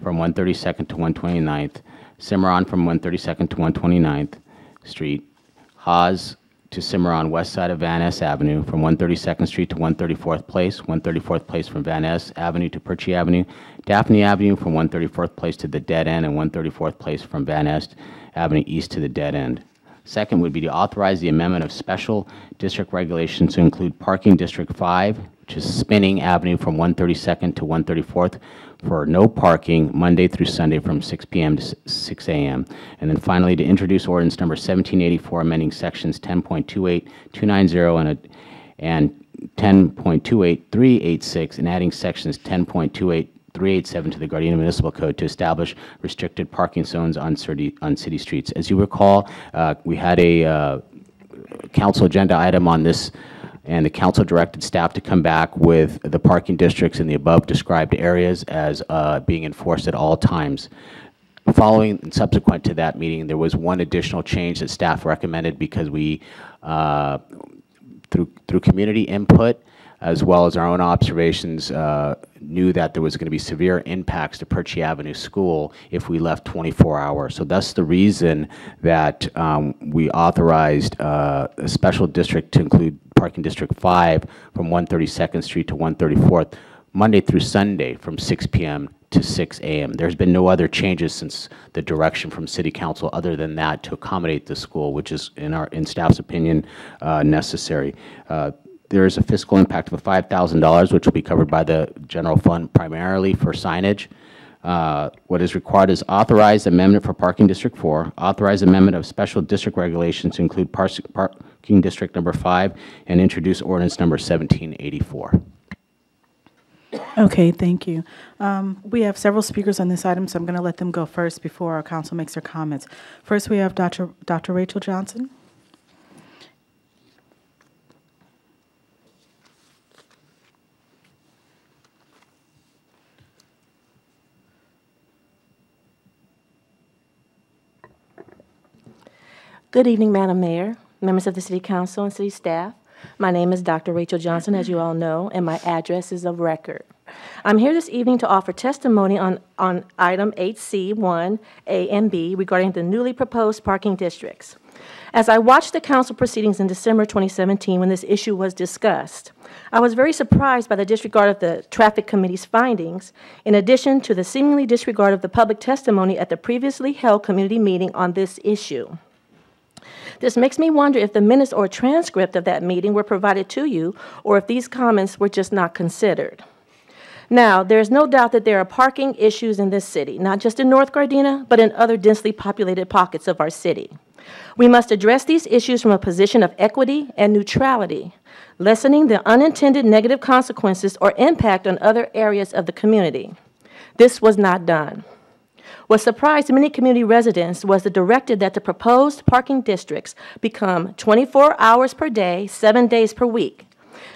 from 132nd to 129th, Cimarron from 132nd to 129th Street, Haas to Cimarron west side of Van Ness Avenue from 132nd Street to 134th Place, 134th Place from Van Ness Avenue to Perchie Avenue, Daphne Avenue from 134th Place to the dead end, and 134th Place from Van Ness Avenue east to the dead end. Second would be to authorize the amendment of special district regulations to include parking District 5, which is Spinning Avenue from 132nd to 134th for no parking Monday through Sunday from 6 p.m. to 6 a.m. And then finally, to introduce ordinance number 1784, amending sections 10.28290 and 10.28386 and adding sections 10.28387 to the Gardena Municipal Code to establish restricted parking zones on city streets. As you recall, we had a council agenda item on this, and the council directed staff to come back with the parking districts in the above described areas as being enforced at all times. Following and subsequent to that meeting, there was one additional change that staff recommended because we through community input, as well as our own observations, knew that there was going to be severe impacts to Perchie Avenue School if we left 24 hours. So that's the reason that we authorized a special district to include Parking District 5 from 132nd Street to 134th, Monday through Sunday from 6 p.m. to 6 a.m. There's been no other changes since the direction from City Council other than that to accommodate the school, which is, in staff's opinion, necessary. There is a fiscal impact of $5,000, which will be covered by the general fund primarily for signage. What is required is authorized amendment for Parking District 4, authorized amendment of special district regulations to include Parking District number 5, and introduce ordinance number 1784.
Okay, thank you. We have several speakers on this item, so I'm going to let them go first before our council makes their comments. First, we have Dr. Rachel Johnson.
Good evening, Madam Mayor, members of the City Council and City staff. My name is Dr. Rachel Johnson, as you all know, and my address is of record. I'm here this evening to offer testimony on item 8C, 1, A, and B regarding the newly proposed parking districts. As I watched the council proceedings in December 2017 when this issue was discussed, I was very surprised by the disregard of the Traffic Committee's findings, in addition to the seemingly disregard of the public testimony at the previously held community meeting on this issue. This makes me wonder if the minutes or transcript of that meeting were provided to you, or if these comments were just not considered. Now, there is no doubt that there are parking issues in this city, not just in North Gardena, but in other densely populated pockets of our city. We must address these issues from a position of equity and neutrality, lessening the unintended negative consequences or impact on other areas of the community. This was not done. What surprised many community residents was the directive that the proposed parking districts become 24 hours per day, 7 days per week.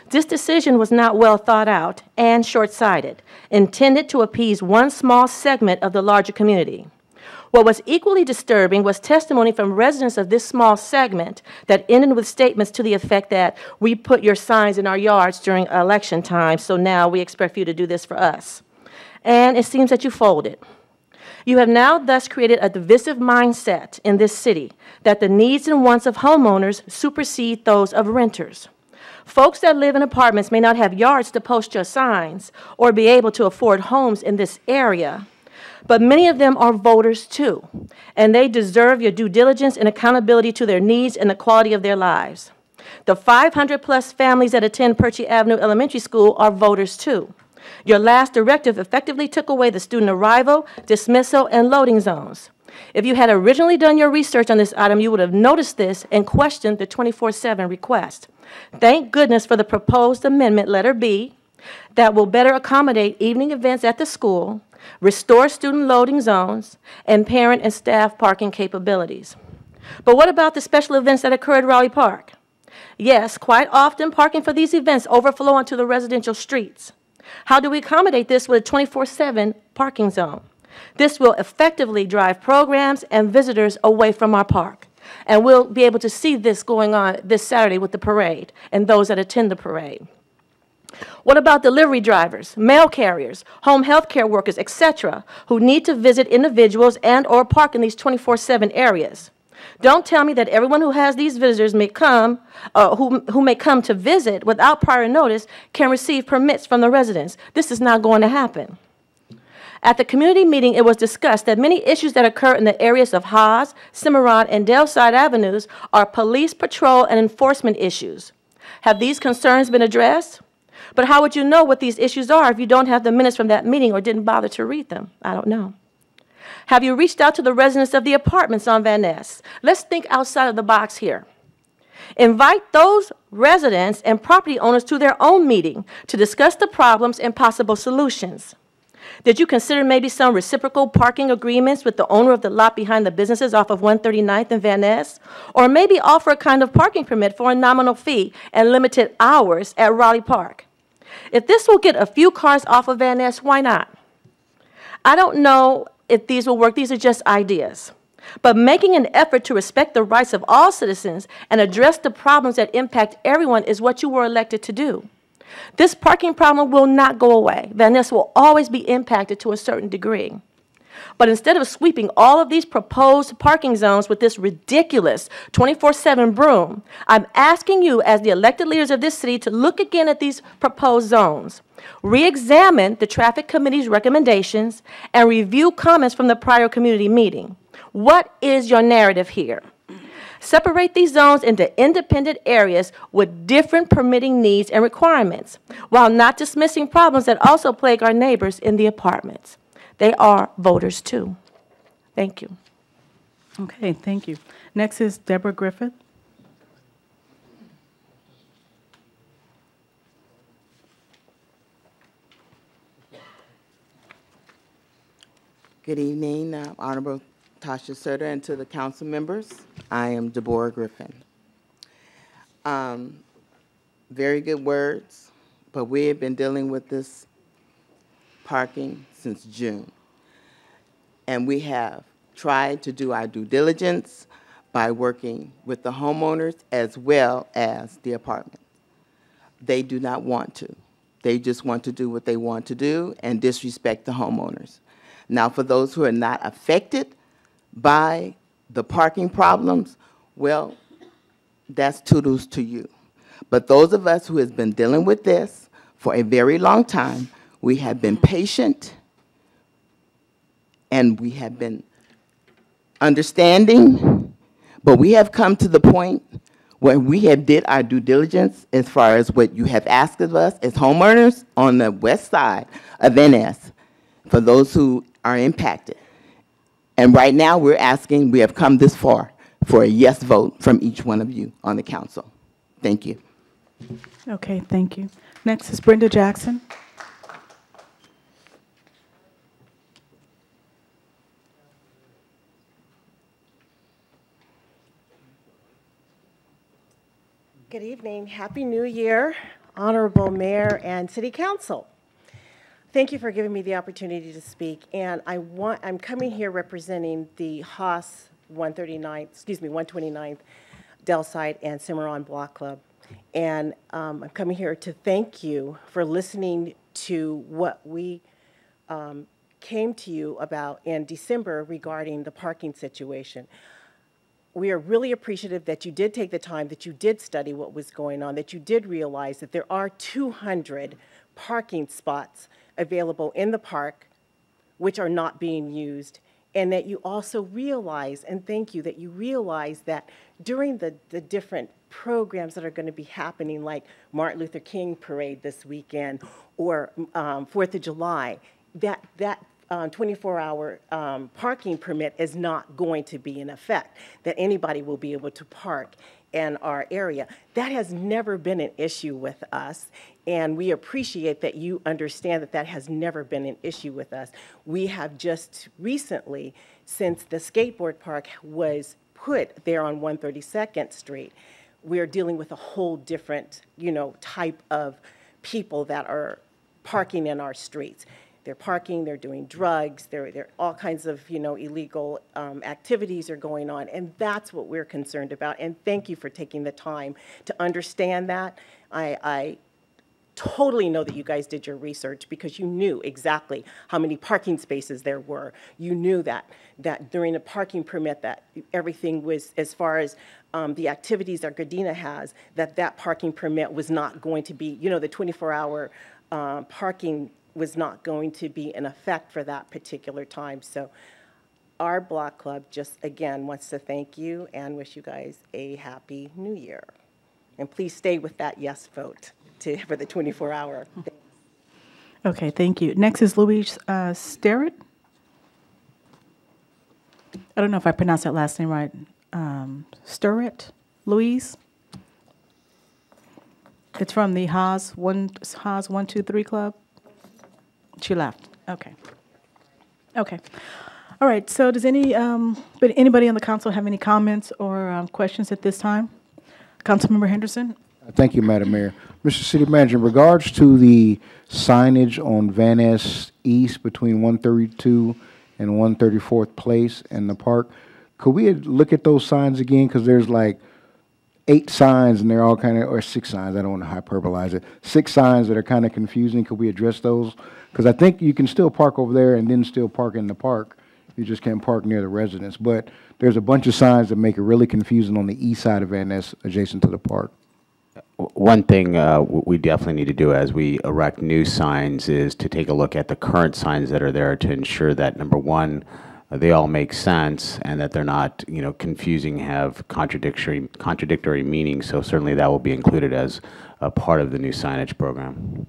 This decision was not well thought out and short-sighted, intended to appease one small segment of the larger community. What was equally disturbing was testimony from residents of this small segment that ended with statements to the effect that we put your signs in our yards during election time, so now we expect you to do this for us. And it seems that you folded. You have now thus created a divisive mindset in this city that the needs and wants of homeowners supersede those of renters. Folks that live in apartments may not have yards to post your signs or be able to afford homes in this area, but many of them are voters too, and they deserve your due diligence and accountability to their needs and the quality of their lives. The 500-plus families that attend Perchie Avenue Elementary School are voters too. Your last directive effectively took away the student arrival, dismissal, and loading zones. If you had originally done your research on this item, you would have noticed this and questioned the 24/7 request. Thank goodness for the proposed amendment, letter B, that will better accommodate evening events at the school, restore student loading zones, and parent and staff parking capabilities. But what about the special events that occur at Raleigh Park? Yes, quite often parking for these events overflow onto the residential streets. How do we accommodate this with a 24/7 parking zone? This will effectively drive programs and visitors away from our park. And we'll be able to see this going on this Saturday with the parade and those that attend the parade. What about delivery drivers, mail carriers, home health care workers, etc., who need to visit individuals and or park in these 24/7 areas? Don't tell me that everyone who has these visitors may come, who may come to visit without prior notice can receive permits from the residents. This is not going to happen. At the community meeting, it was discussed that many issues that occur in the areas of Haas, Cimarron, and Delside Avenues are police patrol and enforcement issues. Have these concerns been addressed? But how would you know what these issues are if you don't have the minutes from that meeting or didn't bother to read them? I don't know. Have you reached out to the residents of the apartments on Van Ness? Let's think outside of the box here. Invite those residents and property owners to their own meeting to discuss the problems and possible solutions. Did you consider maybe some reciprocal parking agreements with the owner of the lot behind the businesses off of 139th and Van Ness? Or maybe offer a kind of parking permit for a nominal fee and limited hours at Raleigh Park? If this will get a few cars off of Van Ness, why not? I don't know if these will work. These are just ideas. but making an effort to respect the rights of all citizens and address the problems that impact everyone is what you were elected to do. This parking problem will not go away. Van Ness will always be impacted to a certain degree. But instead of sweeping all of these proposed parking zones with this ridiculous 24/7 broom, I'm asking you as the elected leaders of this city to look again at these proposed zones, re-examine the traffic committee's recommendations, and review comments from the prior community meeting. What is your narrative here? Separate these zones into independent areas with different permitting needs and requirements, while not dismissing problems that also plague our neighbors in the apartments. They are voters too. Thank you.
Okay, thank you. Next is Deborah Griffith.
Good evening, Honorable Tasha Serta, and to the council members. I am Deborah Griffin. Very good words, but we have been dealing with this parking since June. And we have tried to do our due diligence by working with the homeowners as well as the apartments. They do not want to. They just want to do what they want to do and disrespect the homeowners. Now, for those who are not affected by the parking problems, well, that's toodles to you. But those of us who have been dealing with this for a very long time, we have been patient and we have been understanding, but we have come to the point where we have did our due diligence as far as what you have asked of us as homeowners on the west side of NS for those who are impacted. And right now we're asking, we have come this far for a yes vote from each one of you on the council. Thank you.
Okay, thank you. Next is Brenda Jackson.
Good evening. Happy New Year, Honorable Mayor and City Council. Thank you for giving me the opportunity to speak. And I'm coming here representing the Haas 129th Delside and Cimarron Block Club. And I'm coming here to thank you for listening to what we came to you about in December regarding the parking situation. We are really appreciative that you did take the time, that you did study what was going on, that you did realize that there are 200 parking spots available in the park which are not being used, and that you also realize, and thank you, that you realize that during the different programs that are going to be happening, like Martin Luther King Parade this weekend or 4th of July, that 24-hour parking permit is not going to be in effect, that anybody will be able to park in our area. That has never been an issue with us, and we appreciate that you understand that that has never been an issue with us. We have just recently, since the skateboard park was put there on 132nd Street, we're dealing with a whole different, type of people that are parking in our streets. They're parking, they're doing drugs, they're all kinds of, illegal activities are going on, and that's what we're concerned about. And thank you for taking the time to understand that. I totally know that you guys did your research because you knew exactly how many parking spaces there were. You knew that during the parking permit that everything was, as far as the activities that Gardena has, that parking permit was not going to be, the 24-hour parking was not going to be in effect for that particular time. So our block club just, again, wants to thank you and wish you guys a happy new year. And please stay with that yes vote for the 24-hour.
Okay, thank you. Next is Louise Sterrett. I don't know if I pronounced that last name right. Sterrett, Louise. It's from the Haas 123 Club. She left. Okay. Okay. All right. So does anybody on the council have any comments or questions at this time? Councilmember Henderson.
Thank you, Madam Mayor. Mr. City Manager, in regards to the signage on Van Ness East between 132 and 134th Place and the park, could we look at those signs again? Because there's like 8 signs and they're all kind of, or 6 signs, I don't want to hyperbolize it, 6 signs that are kind of confusing. Could we address those? Because I think you can still park over there and then still park in the park. You just can't park near the residence. But there's a bunch of signs that make it really confusing on the east side of Van Ness adjacent to the park.
One thing we definitely need to do as we erect new signs is to take a look at the current signs that are there to ensure that, number one, they all make sense and that they're not, confusing, have contradictory meanings. So certainly that will be included as a part of the new signage program.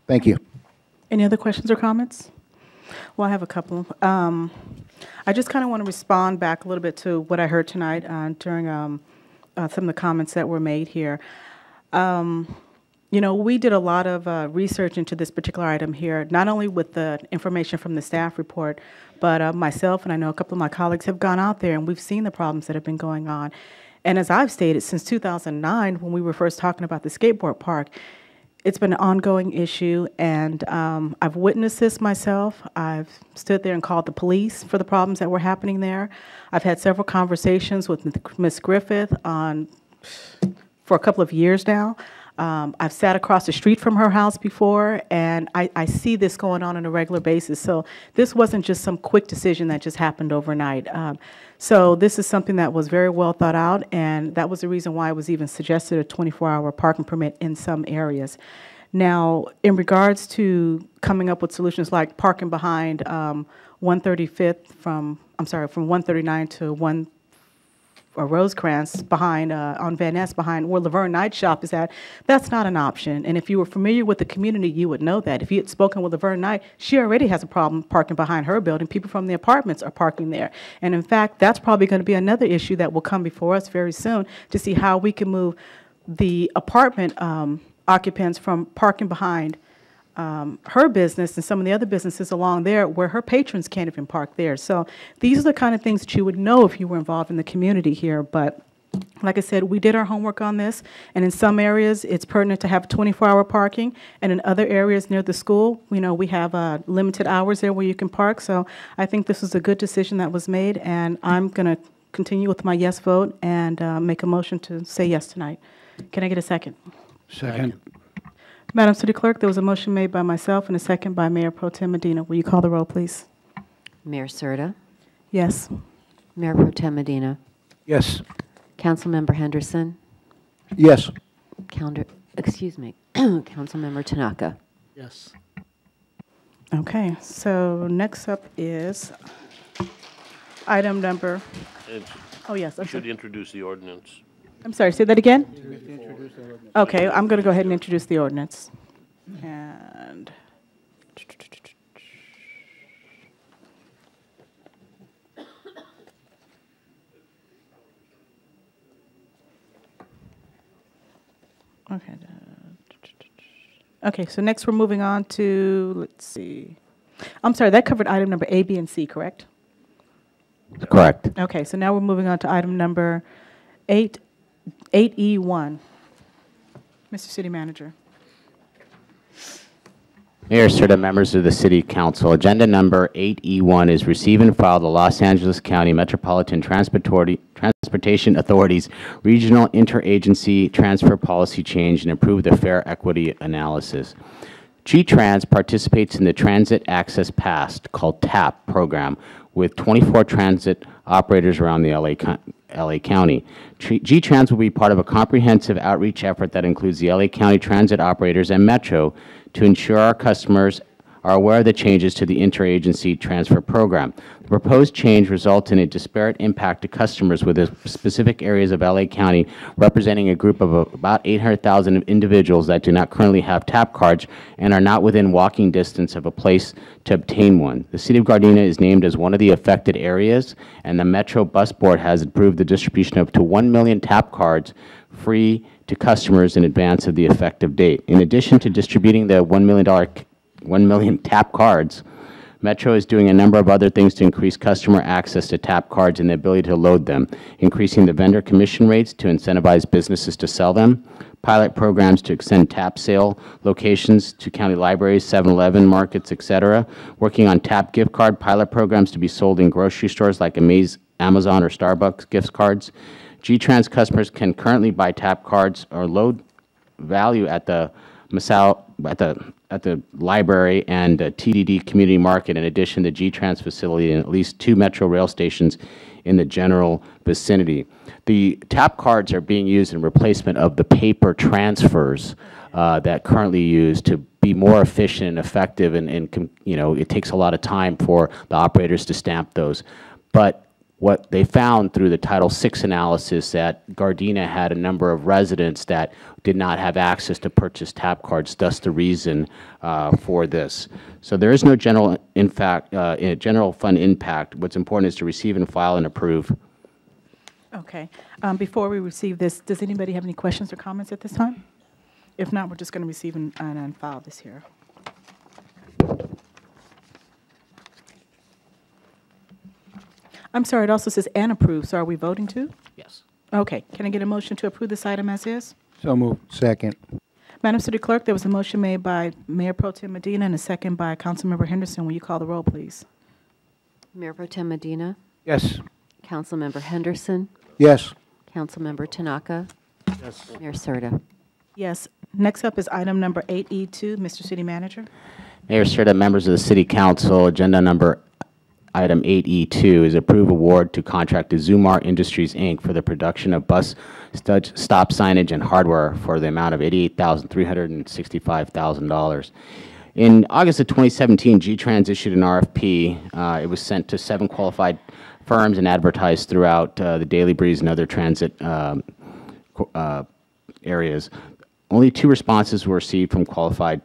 Thank you.
Any other questions or comments? Well, I have a couple. I just kind of want to respond back a little bit to what I heard tonight during some of the comments that were made here. We did a lot of research into this particular item here, not only with the information from the staff report, but myself and I know a couple of my colleagues have gone out there and we've seen the problems that have been going on. And as I've stated, since 2009, when we were first talking about the skateboard park, it's been an ongoing issue, and I've witnessed this myself. I've stood there and called the police for the problems that were happening there. I've had several conversations with Ms. Griffith for a couple of years now. I've sat across the street from her house before, and I see this going on a regular basis. So this wasn't just some quick decision that just happened overnight. So this is something that was very well thought out, and that was the reason why it was even suggested a 24-hour parking permit in some areas. Now, in regards to coming up with solutions like parking behind 135th from 139 to Rosecrans behind on Van Ness behind where Laverne Night Shop is at, that's not an option. And if you were familiar with the community, you would know that. If you had spoken with Laverne Night, she already has a problem parking behind her building. People from the apartments are parking there. And in fact, that's probably going to be another issue that will come before us very soon to see how we can move the apartment occupants from parking behind her business and some of the other businesses along there where her patrons can't even park there. So these are the kind of things that you would know if you were involved in the community here. But like I said, we did our homework on this, and in some areas it's pertinent to have 24-hour parking, and in other areas near the school, we have limited hours there where you can park. So I think this was a good decision that was made, and I'm going to continue with my yes vote and make a motion to say yes tonight. Can I get a second?
Second.
Madam City Clerk, there was a motion made by myself and a second by Mayor Pro Tem Medina. Will you call the roll, please?
Mayor Serta,
Yes.
Mayor Pro Tem Medina,
Yes.
Councilmember Henderson,
Yes.
Councilmember Tanaka.
Yes.
Okay, so next up is item number, oh yes,
You should introduce the ordinance.
I'm sorry, say that again? Okay, I'm going to go ahead and introduce the ordinance. And okay, so next we're moving on to, let's see. I'm sorry, that covered item number A, B, and C, correct?
Correct.
Okay, so now we're moving on to item number 8E1. Mr. City Manager.
Mayor Serta, members of the City Council, agenda number 8E1 is receive and file the Los Angeles County Metropolitan Transportation Authority's regional interagency transfer policy change and approve the fair equity analysis. G-Trans participates in the Transit Access Pass, called TAP program, with 24 transit operators around the LA County. G-Trans will be part of a comprehensive outreach effort that includes the LA County transit operators and Metro to ensure our customers are aware of the changes to the interagency transfer program. The proposed change results in a disparate impact to customers within specific areas of LA County, representing a group of about 800,000 individuals that do not currently have TAP cards and are not within walking distance of a place to obtain one. The City of Gardena is named as one of the affected areas, and the Metro Bus Board has approved the distribution of up to 1 million TAP cards free to customers in advance of the effective date. In addition to distributing the $1 million TAP cards, Metro is doing a number of other things to increase customer access to TAP cards and the ability to load them, increasing the vendor commission rates to incentivize businesses to sell them, pilot programs to extend TAP sale locations to county libraries, 7-Eleven markets, etc., working on TAP gift card pilot programs to be sold in grocery stores like Amazon or Starbucks gift cards. G-Trans customers can currently buy tap cards or load value at the at the library and TDD Community Market. In addition, the G-Trans facility and at least 2 Metro rail stations in the general vicinity. The tap cards are being used in replacement of the paper transfers that currently used to be more efficient and effective, and you know, it takes a lot of time for the operators to stamp those. But what they found through the Title VI analysis, that Gardena had a number of residents that did not have access to purchase tap cards, thus the reason for this. So there is no general fund impact. What's important is to receive and file and approve.
Okay. Before we receive this, does anybody have any questions or comments at this time? If not, we're just going to receive and file this here. I'm sorry, it also says and approve, so are we voting too?
Yes.
Okay. Can I get a motion to approve this item as is?
So moved. Second.
Madam City Clerk, there was a motion made by Mayor Pro Tem Medina and a second by Councilmember Henderson. Will you call the roll, please?
Mayor Pro Tem Medina,
Yes.
Councilmember Henderson,
Yes.
Councilmember Tanaka,
Yes.
Mayor Serta.
Yes. Next up is item number 8E2. Mr. City Manager.
Mayor Serta, members of the City Council, agenda number item 8E2 is approve award to contract to Zumar Industries, Inc. for the production of bus stop signage and hardware for the amount of $88,365,000. In August of 2017, G-Trans issued an RFP. It was sent to 7 qualified firms and advertised throughout the Daily Breeze and other transit areas. Only 2 responses were received from qualified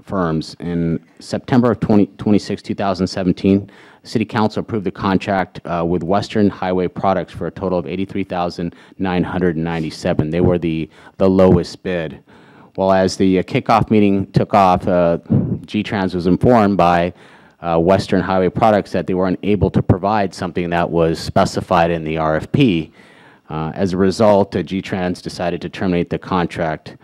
firms. In September of 2017, City Council approved the contract with Western Highway Products for a total of $83,997. They were the lowest bid. Well, as the kickoff meeting took off, G-Trans was informed by Western Highway Products that they weren't able to provide something that was specified in the RFP. As a result, G-Trans decided to terminate the contract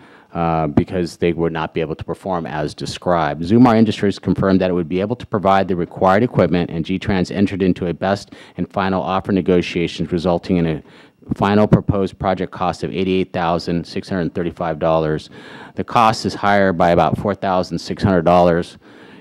because they would not be able to perform as described. Zumar Industries confirmed that it would be able to provide the required equipment, and G-Trans entered into a best and final offer negotiations, resulting in a final proposed project cost of $88,635. The cost is higher by about $4,600.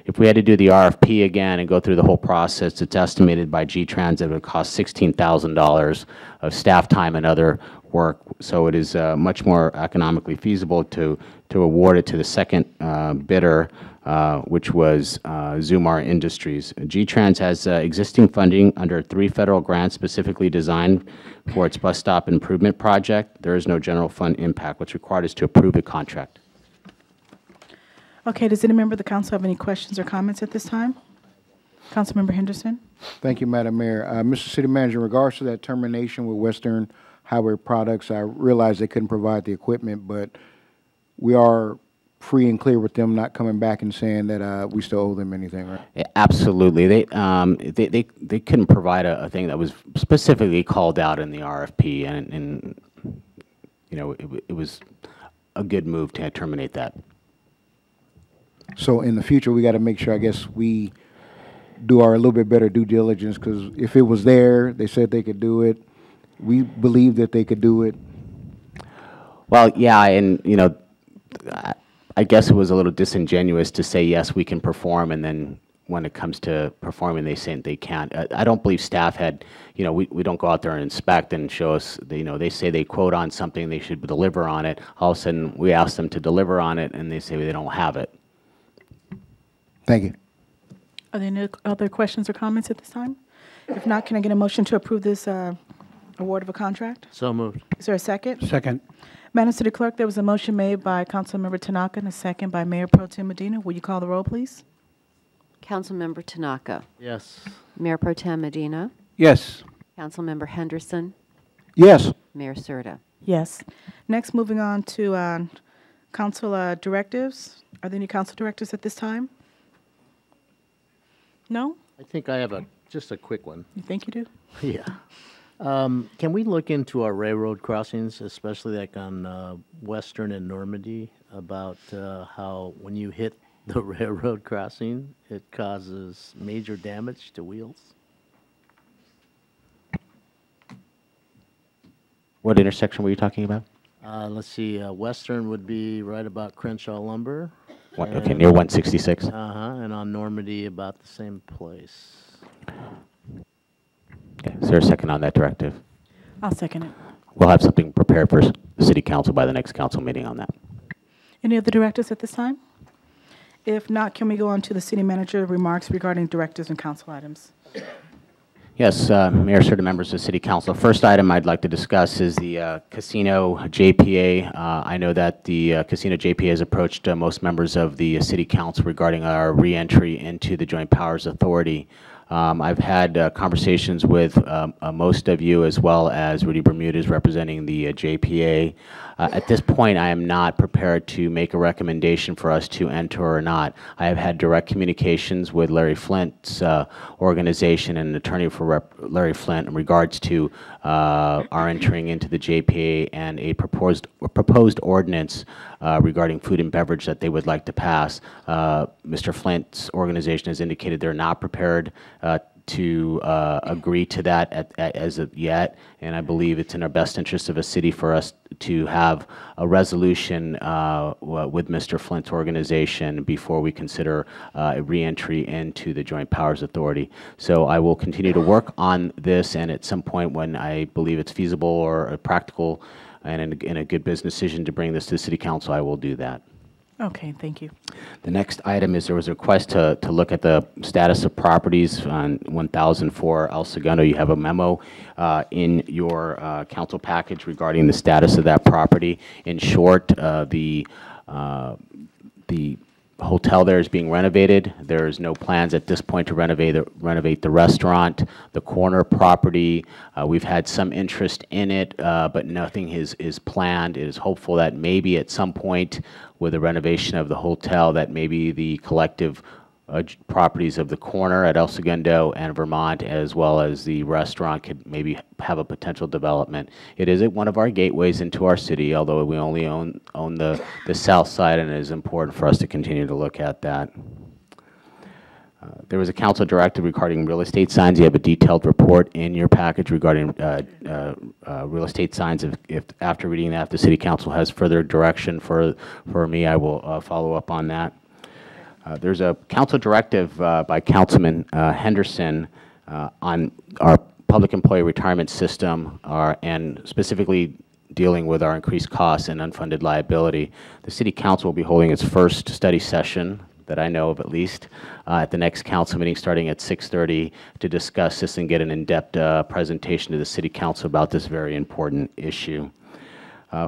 If we had to do the RFP again and go through the whole process, it's estimated by G-Trans that it would cost $16,000 of staff time and other work. So it is much more economically feasible to award it to the second bidder, which was Zumar Industries. G-Trans has existing funding under 3 federal grants specifically designed for its bus stop improvement project. There is no general fund impact. What's required is to approve the contract.
Okay. Does any member of the council have any questions or comments at this time? Councilmember Henderson.
Thank you, Madam Mayor. Mr. City Manager, in regards to that termination with Western Highway Products, I realize they couldn't provide the equipment, but we are free and clear with them not coming back and saying that we still owe them anything, right?
Yeah, absolutely. They couldn't provide a thing that was specifically called out in the RFP, and you know, it was a good move to terminate that.
So in the future, we got to make sure, I guess, we do our a little bit better due diligence, because if it was there, they said they could do it. We believe that they could do it.
Well, yeah, and you know, I guess it was a little disingenuous to say, yes, we can perform, and then when it comes to performing, they say they can't. I don't believe staff had, you know, we don't go out there and inspect and show us, you know, they say they quote on something, they should deliver on it. All of a sudden, we ask them to deliver on it, and they say they don't have it.
Thank you.
Are there any other questions or comments at this time? If not, can I get a motion to approve this award of a contract?
So moved.
Is there a second?
Second.
Madam City Clerk, there was a motion made by Councilmember Tanaka and a second by Mayor Pro Tem Medina. Will you call the roll, please?
Councilmember Tanaka,
Yes.
Mayor Pro Tem Medina,
Yes.
Councilmember Henderson,
Yes.
Mayor Serta.
Yes. Next, moving on to council directives. Are there any council directives at this time? No?
I think I have just a quick one.
You think you do?
Yeah. Can we look into our railroad crossings, especially like on Western and Normandy, about how when you hit the railroad crossing, it causes major damage to wheels?
What intersection were you talking about?
Let's see, Western would be right about Crenshaw Lumber.
Okay, near 166.
And on Normandy, about the same place.
Okay, is there a second on that directive?
I'll second it.
We'll have something prepared for the city council by the next council meeting on that.
Any other directives at this time? If not, can we go on to the city manager remarks regarding directives and council items?
Yes, Mayor, certain members of the City Council. First item I'd like to discuss is the Casino JPA. I know that the Casino JPA has approached most members of the City Council regarding our reentry into the Joint Powers Authority. I've had conversations with most of you, as well as Rudy Bermudez representing the JPA. At this point, I am not prepared to make a recommendation for us to enter or not. I have had direct communications with Larry Flint's organization and an attorney for Larry Flint in regards to our entering into the JPA and a proposed ordinance regarding food and beverage that they would like to pass. Mr. Flint's organization has indicated they're not prepared to agree to that as of yet, and I believe it's in our best interest of a city for us to have a resolution with Mr. Flint's organization before we consider a reentry into the Joint Powers Authority. So I will continue to work on this, and at some point when I believe it's feasible or practical and in a good business decision to bring this to the City Council, I will do that.
Okay, thank you.
The next item is there was a request to look at the status of properties on 1004 El Segundo. You have a memo in your council package regarding the status of that property. In short, the hotel there is being renovated. There is no plans at this point to renovate the restaurant. The corner property, we've had some interest in it, but nothing is planned. It is hopeful that maybe at some point with the renovation of the hotel that maybe the collective properties of the corner at El Segundo and Vermont, as well as the restaurant, could maybe have a potential development. It is one of our gateways into our city, although we only own the south side, and it is important for us to continue to look at that. There was a council directive regarding real estate signs. You have a detailed report in your package regarding real estate signs. If after reading that, if the City Council has further direction for me, I will follow up on that. There's a council directive by Councilman Henderson on our public employee retirement system and specifically dealing with our increased costs and unfunded liability. The City Council will be holding its first study session that I know of at least at the next council meeting starting at 6:30 to discuss this and get an in-depth presentation to the City Council about this very important issue.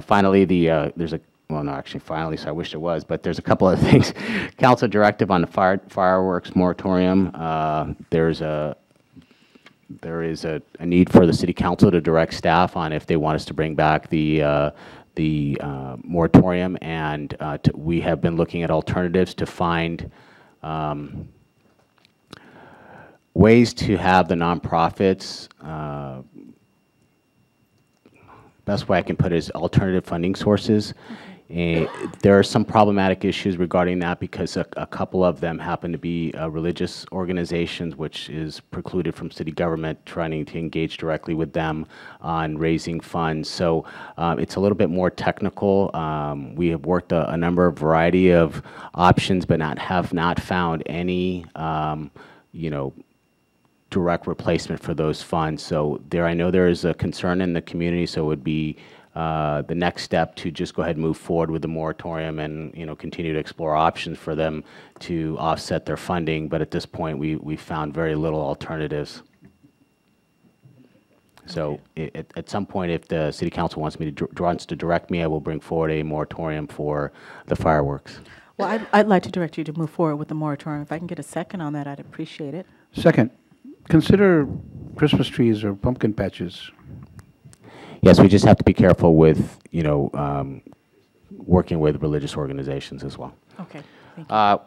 Finally, there's a well, no, actually, finally, so I wish it was, but there's a couple of things. Council directive on the fireworks moratorium. There is a need for the City Council to direct staff on if they want us to bring back the moratorium, and we have been looking at alternatives to find ways to have the nonprofits. Best way I can put it is alternative funding sources. There are some problematic issues regarding that because a couple of them happen to be religious organizations, which is precluded from city government trying to engage directly with them on raising funds. So it's a little bit more technical. We have worked a number of variety of options, but have not found any, direct replacement for those funds. So I know there is a concern in the community, so it would be the next step to just go ahead and move forward with the moratorium and continue to explore options for them to offset their funding. But at this point, we found very little alternatives. So at some point, if the City Council wants to direct me, I will bring forward a moratorium for the fireworks.
Well, I'd like to direct you to move forward with the moratorium. If I can get a second on that, I'd appreciate it.
Second, consider Christmas trees or pumpkin patches.
Yes, we just have to be careful with, working with religious organizations as well.
Okay, thank you.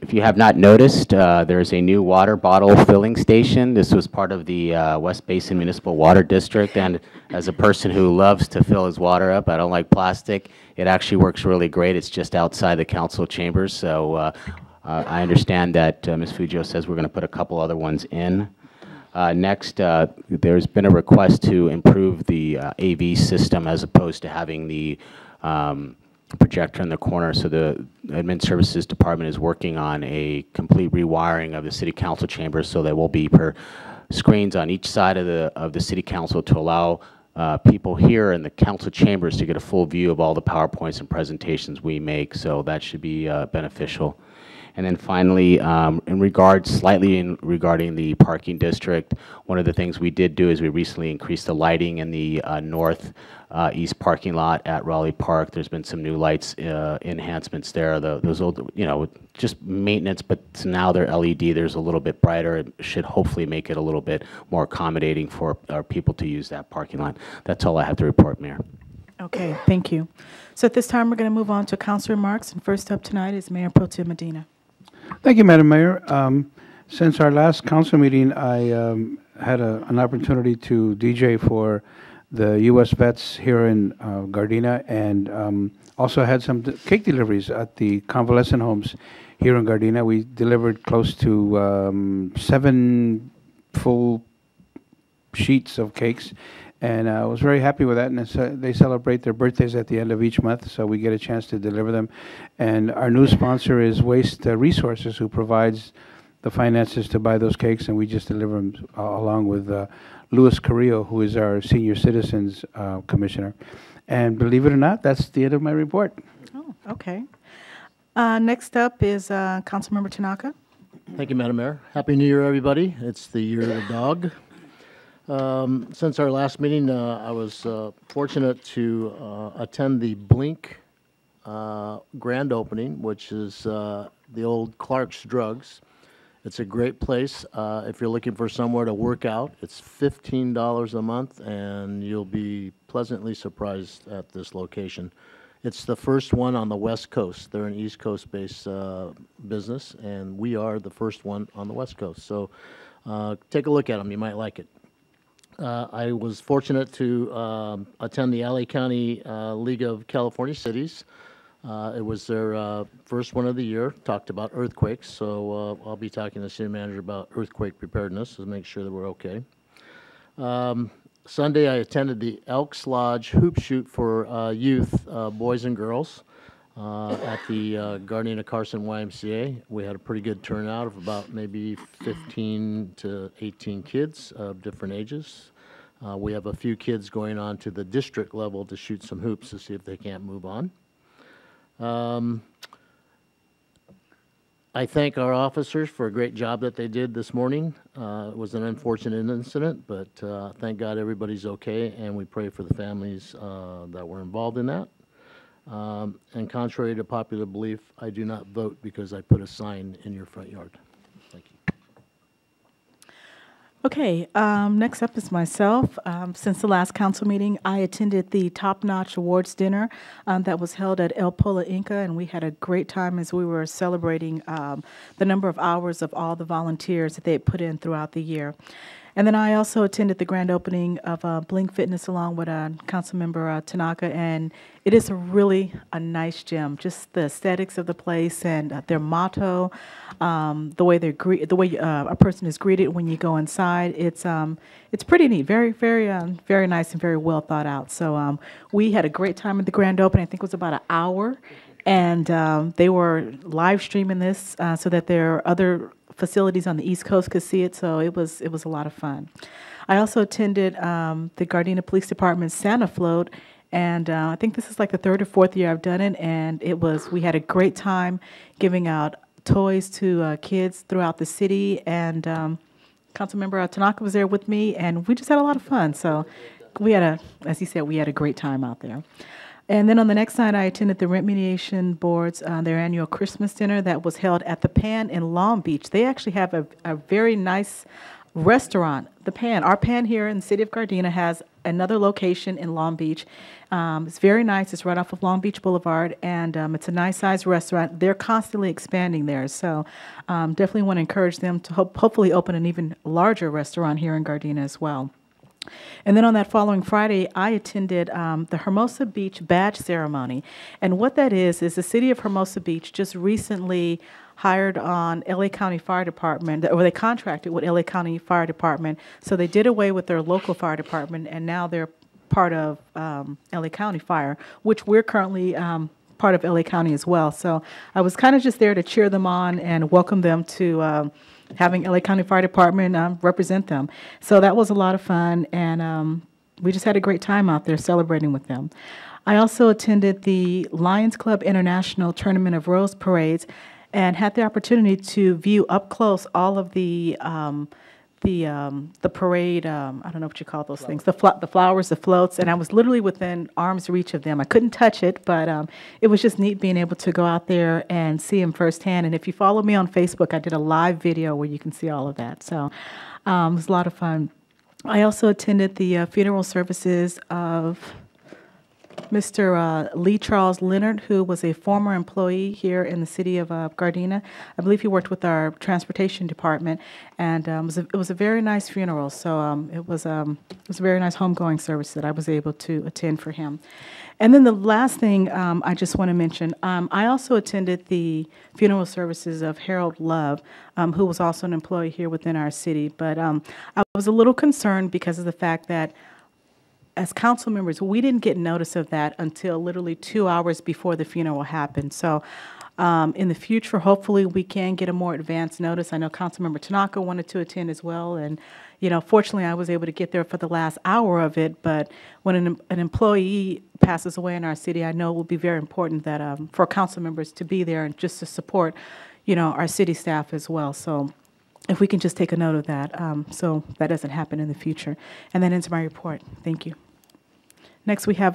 If you have not noticed, there is a new water bottle filling station. This was part of the West Basin Municipal Water District, and as a person who loves to fill his water up, I don't like plastic. It actually works really great. It's just outside the council chambers, so I understand that Ms. Fugio says we're going to put a couple other ones in. Next, there's been a request to improve the AV system as opposed to having the projector in the corner. So the Admin Services Department is working on a complete rewiring of the City Council chambers, so there will be screens on each side of the City Council to allow people here in the council chambers to get a full view of all the PowerPoints and presentations we make. So that should be beneficial. And then finally, regarding the parking district, one of the things we did do is we recently increased the lighting in the north-east parking lot at Raleigh Park. There's been some new lights enhancements there. Those old, just maintenance, but now they're LED. There's a little bit brighter. It should hopefully make it a little bit more accommodating for our people to use that parking lot. That's all I have to report, Mayor.
Okay, thank you. So at this time, we're going to move on to council remarks. And first up tonight is Mayor Pro Tem Medina.
Thank you, Madam Mayor. Since our last council meeting, I had an opportunity to DJ for the U.S. vets here in Gardena, and also had some cake deliveries at the convalescent homes here in Gardena. We delivered close to 7 full sheets of cakes, and I was very happy with that. And they celebrate their birthdays at the end of each month, so we get a chance to deliver them. And our new sponsor is Waste Resources, who provides the finances to buy those cakes, and we just deliver them along with Luis Carrillo, who is our Senior Citizens Commissioner. And believe it or not, that's the end of my report.
Oh, okay. Next up is Councilmember Tanaka.
Thank you, Madam Mayor. Happy New Year, everybody. It's the year of the dog. Since our last meeting, I was fortunate to attend the Blink grand opening, which is the old Clark's Drugs. It's a great place. If you're looking for somewhere to work out, it's $15 a month, and you'll be pleasantly surprised at this location. It's the first one on the West Coast. They're an East Coast-based business, and we are the first one on the West Coast. So take a look at them. You might like it. I was fortunate to attend the LA County League of California Cities. It was their first one of the year, talked about earthquakes, so I'll be talking to the city manager about earthquake preparedness to make sure that we're okay. Sunday, I attended the Elks Lodge Hoop Shoot for youth, boys and girls, at the Gardena Carson YMCA. We had a pretty good turnout of about maybe 15 to 18 kids of different ages. We have a few kids going on to the district level to shoot some hoops to see if they can't move on. I thank our officers for a great job that they did this morning. It was an unfortunate incident, but thank God everybody's okay, and we pray for the families that were involved in that. And contrary to popular belief, I do not vote because I put a sign in your front yard. Thank you.
Okay, next up is myself. Since the last council meeting, I attended the Top Notch Awards dinner that was held at El Pola Inca, and we had a great time as we were celebrating the number of hours of all the volunteers that they had put in throughout the year. And then I also attended the grand opening of Blink Fitness along with Councilmember Tanaka, and it is really a nice gym. Just the aesthetics of the place and their motto, the way a person is greeted when you go inside. It's pretty neat, very nice and very well thought out. So we had a great time at the grand opening. I think it was about an hour, and they were live streaming this so that there are other facilities on the East Coast could see it, so it was a lot of fun. I also attended the Gardena Police Department Santa Float, and I think this is like the 3rd or 4th year I've done it, and we had a great time giving out toys to kids throughout the city, and Councilmember Tanaka was there with me, and we just had a lot of fun. So we had as he said, we had a great time out there. And then on the next night, I attended the Rent Mediation Board's their annual Christmas dinner that was held at the Pan in Long Beach. They actually have a very nice restaurant. The Pan, our Pan here in the city of Gardena, has another location in Long Beach. It's very nice. It's right off of Long Beach Boulevard, and it's a nice-sized restaurant. They're constantly expanding there, so definitely want to encourage them to hopefully open an even larger restaurant here in Gardena as well. And then on that following Friday, I attended the Hermosa Beach Badge Ceremony. And what that is the city of Hermosa Beach just recently hired on LA County Fire Department, or they contracted with LA County Fire Department. So they did away with their local fire department, and now they're part of LA County Fire, which we're currently part of LA County as well. So I was kind of just there to cheer them on and welcome them to having LA County Fire Department represent them. So that was a lot of fun, and we just had a great time out there celebrating with them. I also attended the Lions Club International Tournament of Rose Parades and had the opportunity to view up close all of the parade, I don't know what you call those things, the flowers, the floats, and I was literally within arm's reach of them. I couldn't touch it, but it was just neat being able to go out there and see them firsthand. And if you follow me on Facebook, I did a live video where you can see all of that. So it was a lot of fun. I also attended the funeral services of Mr. Lee Charles Leonard, who was a former employee here in the city of Gardena. I believe he worked with our transportation department, and it was a very nice funeral. So it was a very nice homegoing service that I was able to attend for him. And then the last thing I just want to mention, I also attended the funeral services of Harold Love, who was also an employee here within our city. But I was a little concerned because of the fact that as council members, we didn't get notice of that until literally 2 hours before the funeral happened. So in the future, hopefully we can get a more advanced notice. I know Councilmember Tanaka wanted to attend as well, and fortunately I was able to get there for the last hour of it. But when an employee passes away in our city, I know it will be very important that for council members to be there and just to support, our city staff as well. So if we can just take a note of that, so that doesn't happen in the future. And that ends my report. Thank you. Next, we have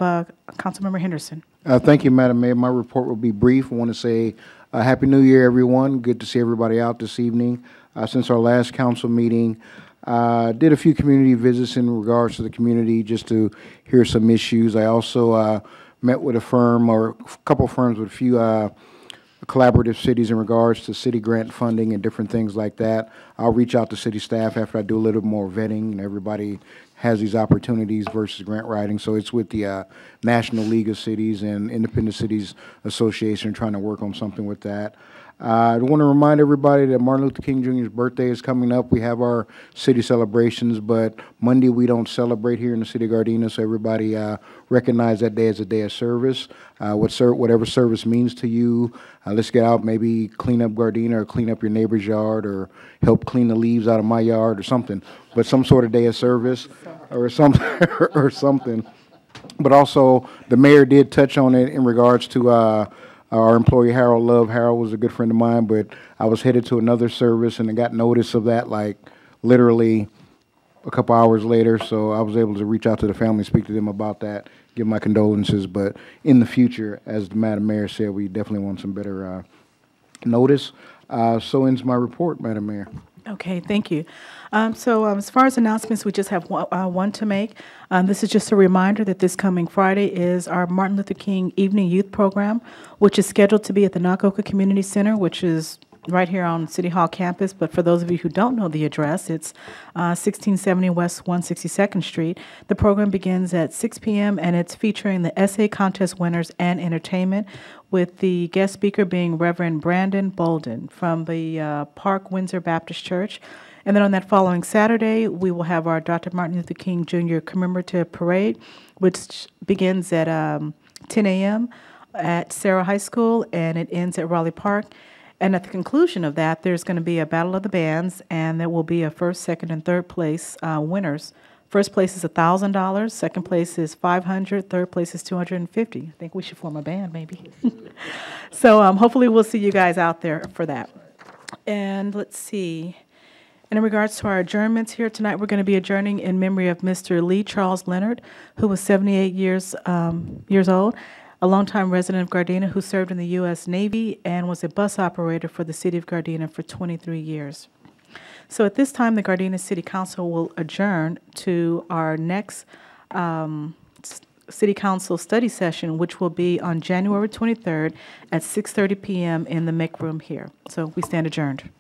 Councilmember Henderson.
Thank you, Madam Mayor. My report will be brief. I want to say Happy New Year, everyone. Good to see everybody out this evening. Since our last council meeting, did a few community visits in regards to the community just to hear some issues. I also met with a firm or a couple of firms with a few collaborative cities in regards to city grant funding and different things like that. I'll reach out to city staff after I do a little more vetting, and everybody has these opportunities versus grant writing. So it's with the National League of Cities and Independent Cities Association trying to work on something with that. I want to remind everybody that Martin Luther King Jr.'s birthday is coming up. We have our city celebrations, but Monday we don't celebrate here in the city of Gardena, so everybody recognize that day as a day of service. Whatever service means to you, let's get out, maybe clean up Gardena or clean up your neighbor's yard or help clean the leaves out of my yard or something, but some sort of day of service or something. or something. But also, the mayor did touch on it in regards to our employee, Harold Love. Harold was a good friend of mine, but I was headed to another service, and I got notice of that, like, literally a couple hours later, so I was able to reach out to the family, speak to them about that, give my condolences. But in the future, as the Madam Mayor said, we definitely want some better notice. So ends my report, Madam Mayor.
Okay, thank you. So as far as announcements, we just have one to make. This is just a reminder that this coming Friday is our Martin Luther King Evening Youth Program, which is scheduled to be at the Nakoka Community Center, which is right here on City Hall campus. But for those of you who don't know the address, it's 1670 West 162nd Street. The program begins at 6 p.m. and it's featuring the essay contest winners and entertainment, with the guest speaker being Reverend Brandon Bolden from the Park Windsor Baptist Church. And then on that following Saturday, we will have our Dr. Martin Luther King Jr. Commemorative Parade, which begins at 10 a.m. at Sarah High School, and it ends at Raleigh Park. And at the conclusion of that, there's going to be a Battle of the Bands, and there will be a first, second, and third place winners. First place is $1,000, second place is $500, third place is $250. I think we should form a band, maybe. So hopefully we'll see you guys out there for that. And let's see. And in regards to our adjournments here tonight, we're going to be adjourning in memory of Mr. Lee Charles Leonard, who was 78 years old, a longtime resident of Gardena who served in the U.S. Navy and was a bus operator for the city of Gardena for 23 years. So at this time, the Gardena City Council will adjourn to our next City Council study session, which will be on January 23rd at 6:30 p.m. in the MEC room here. So we stand adjourned.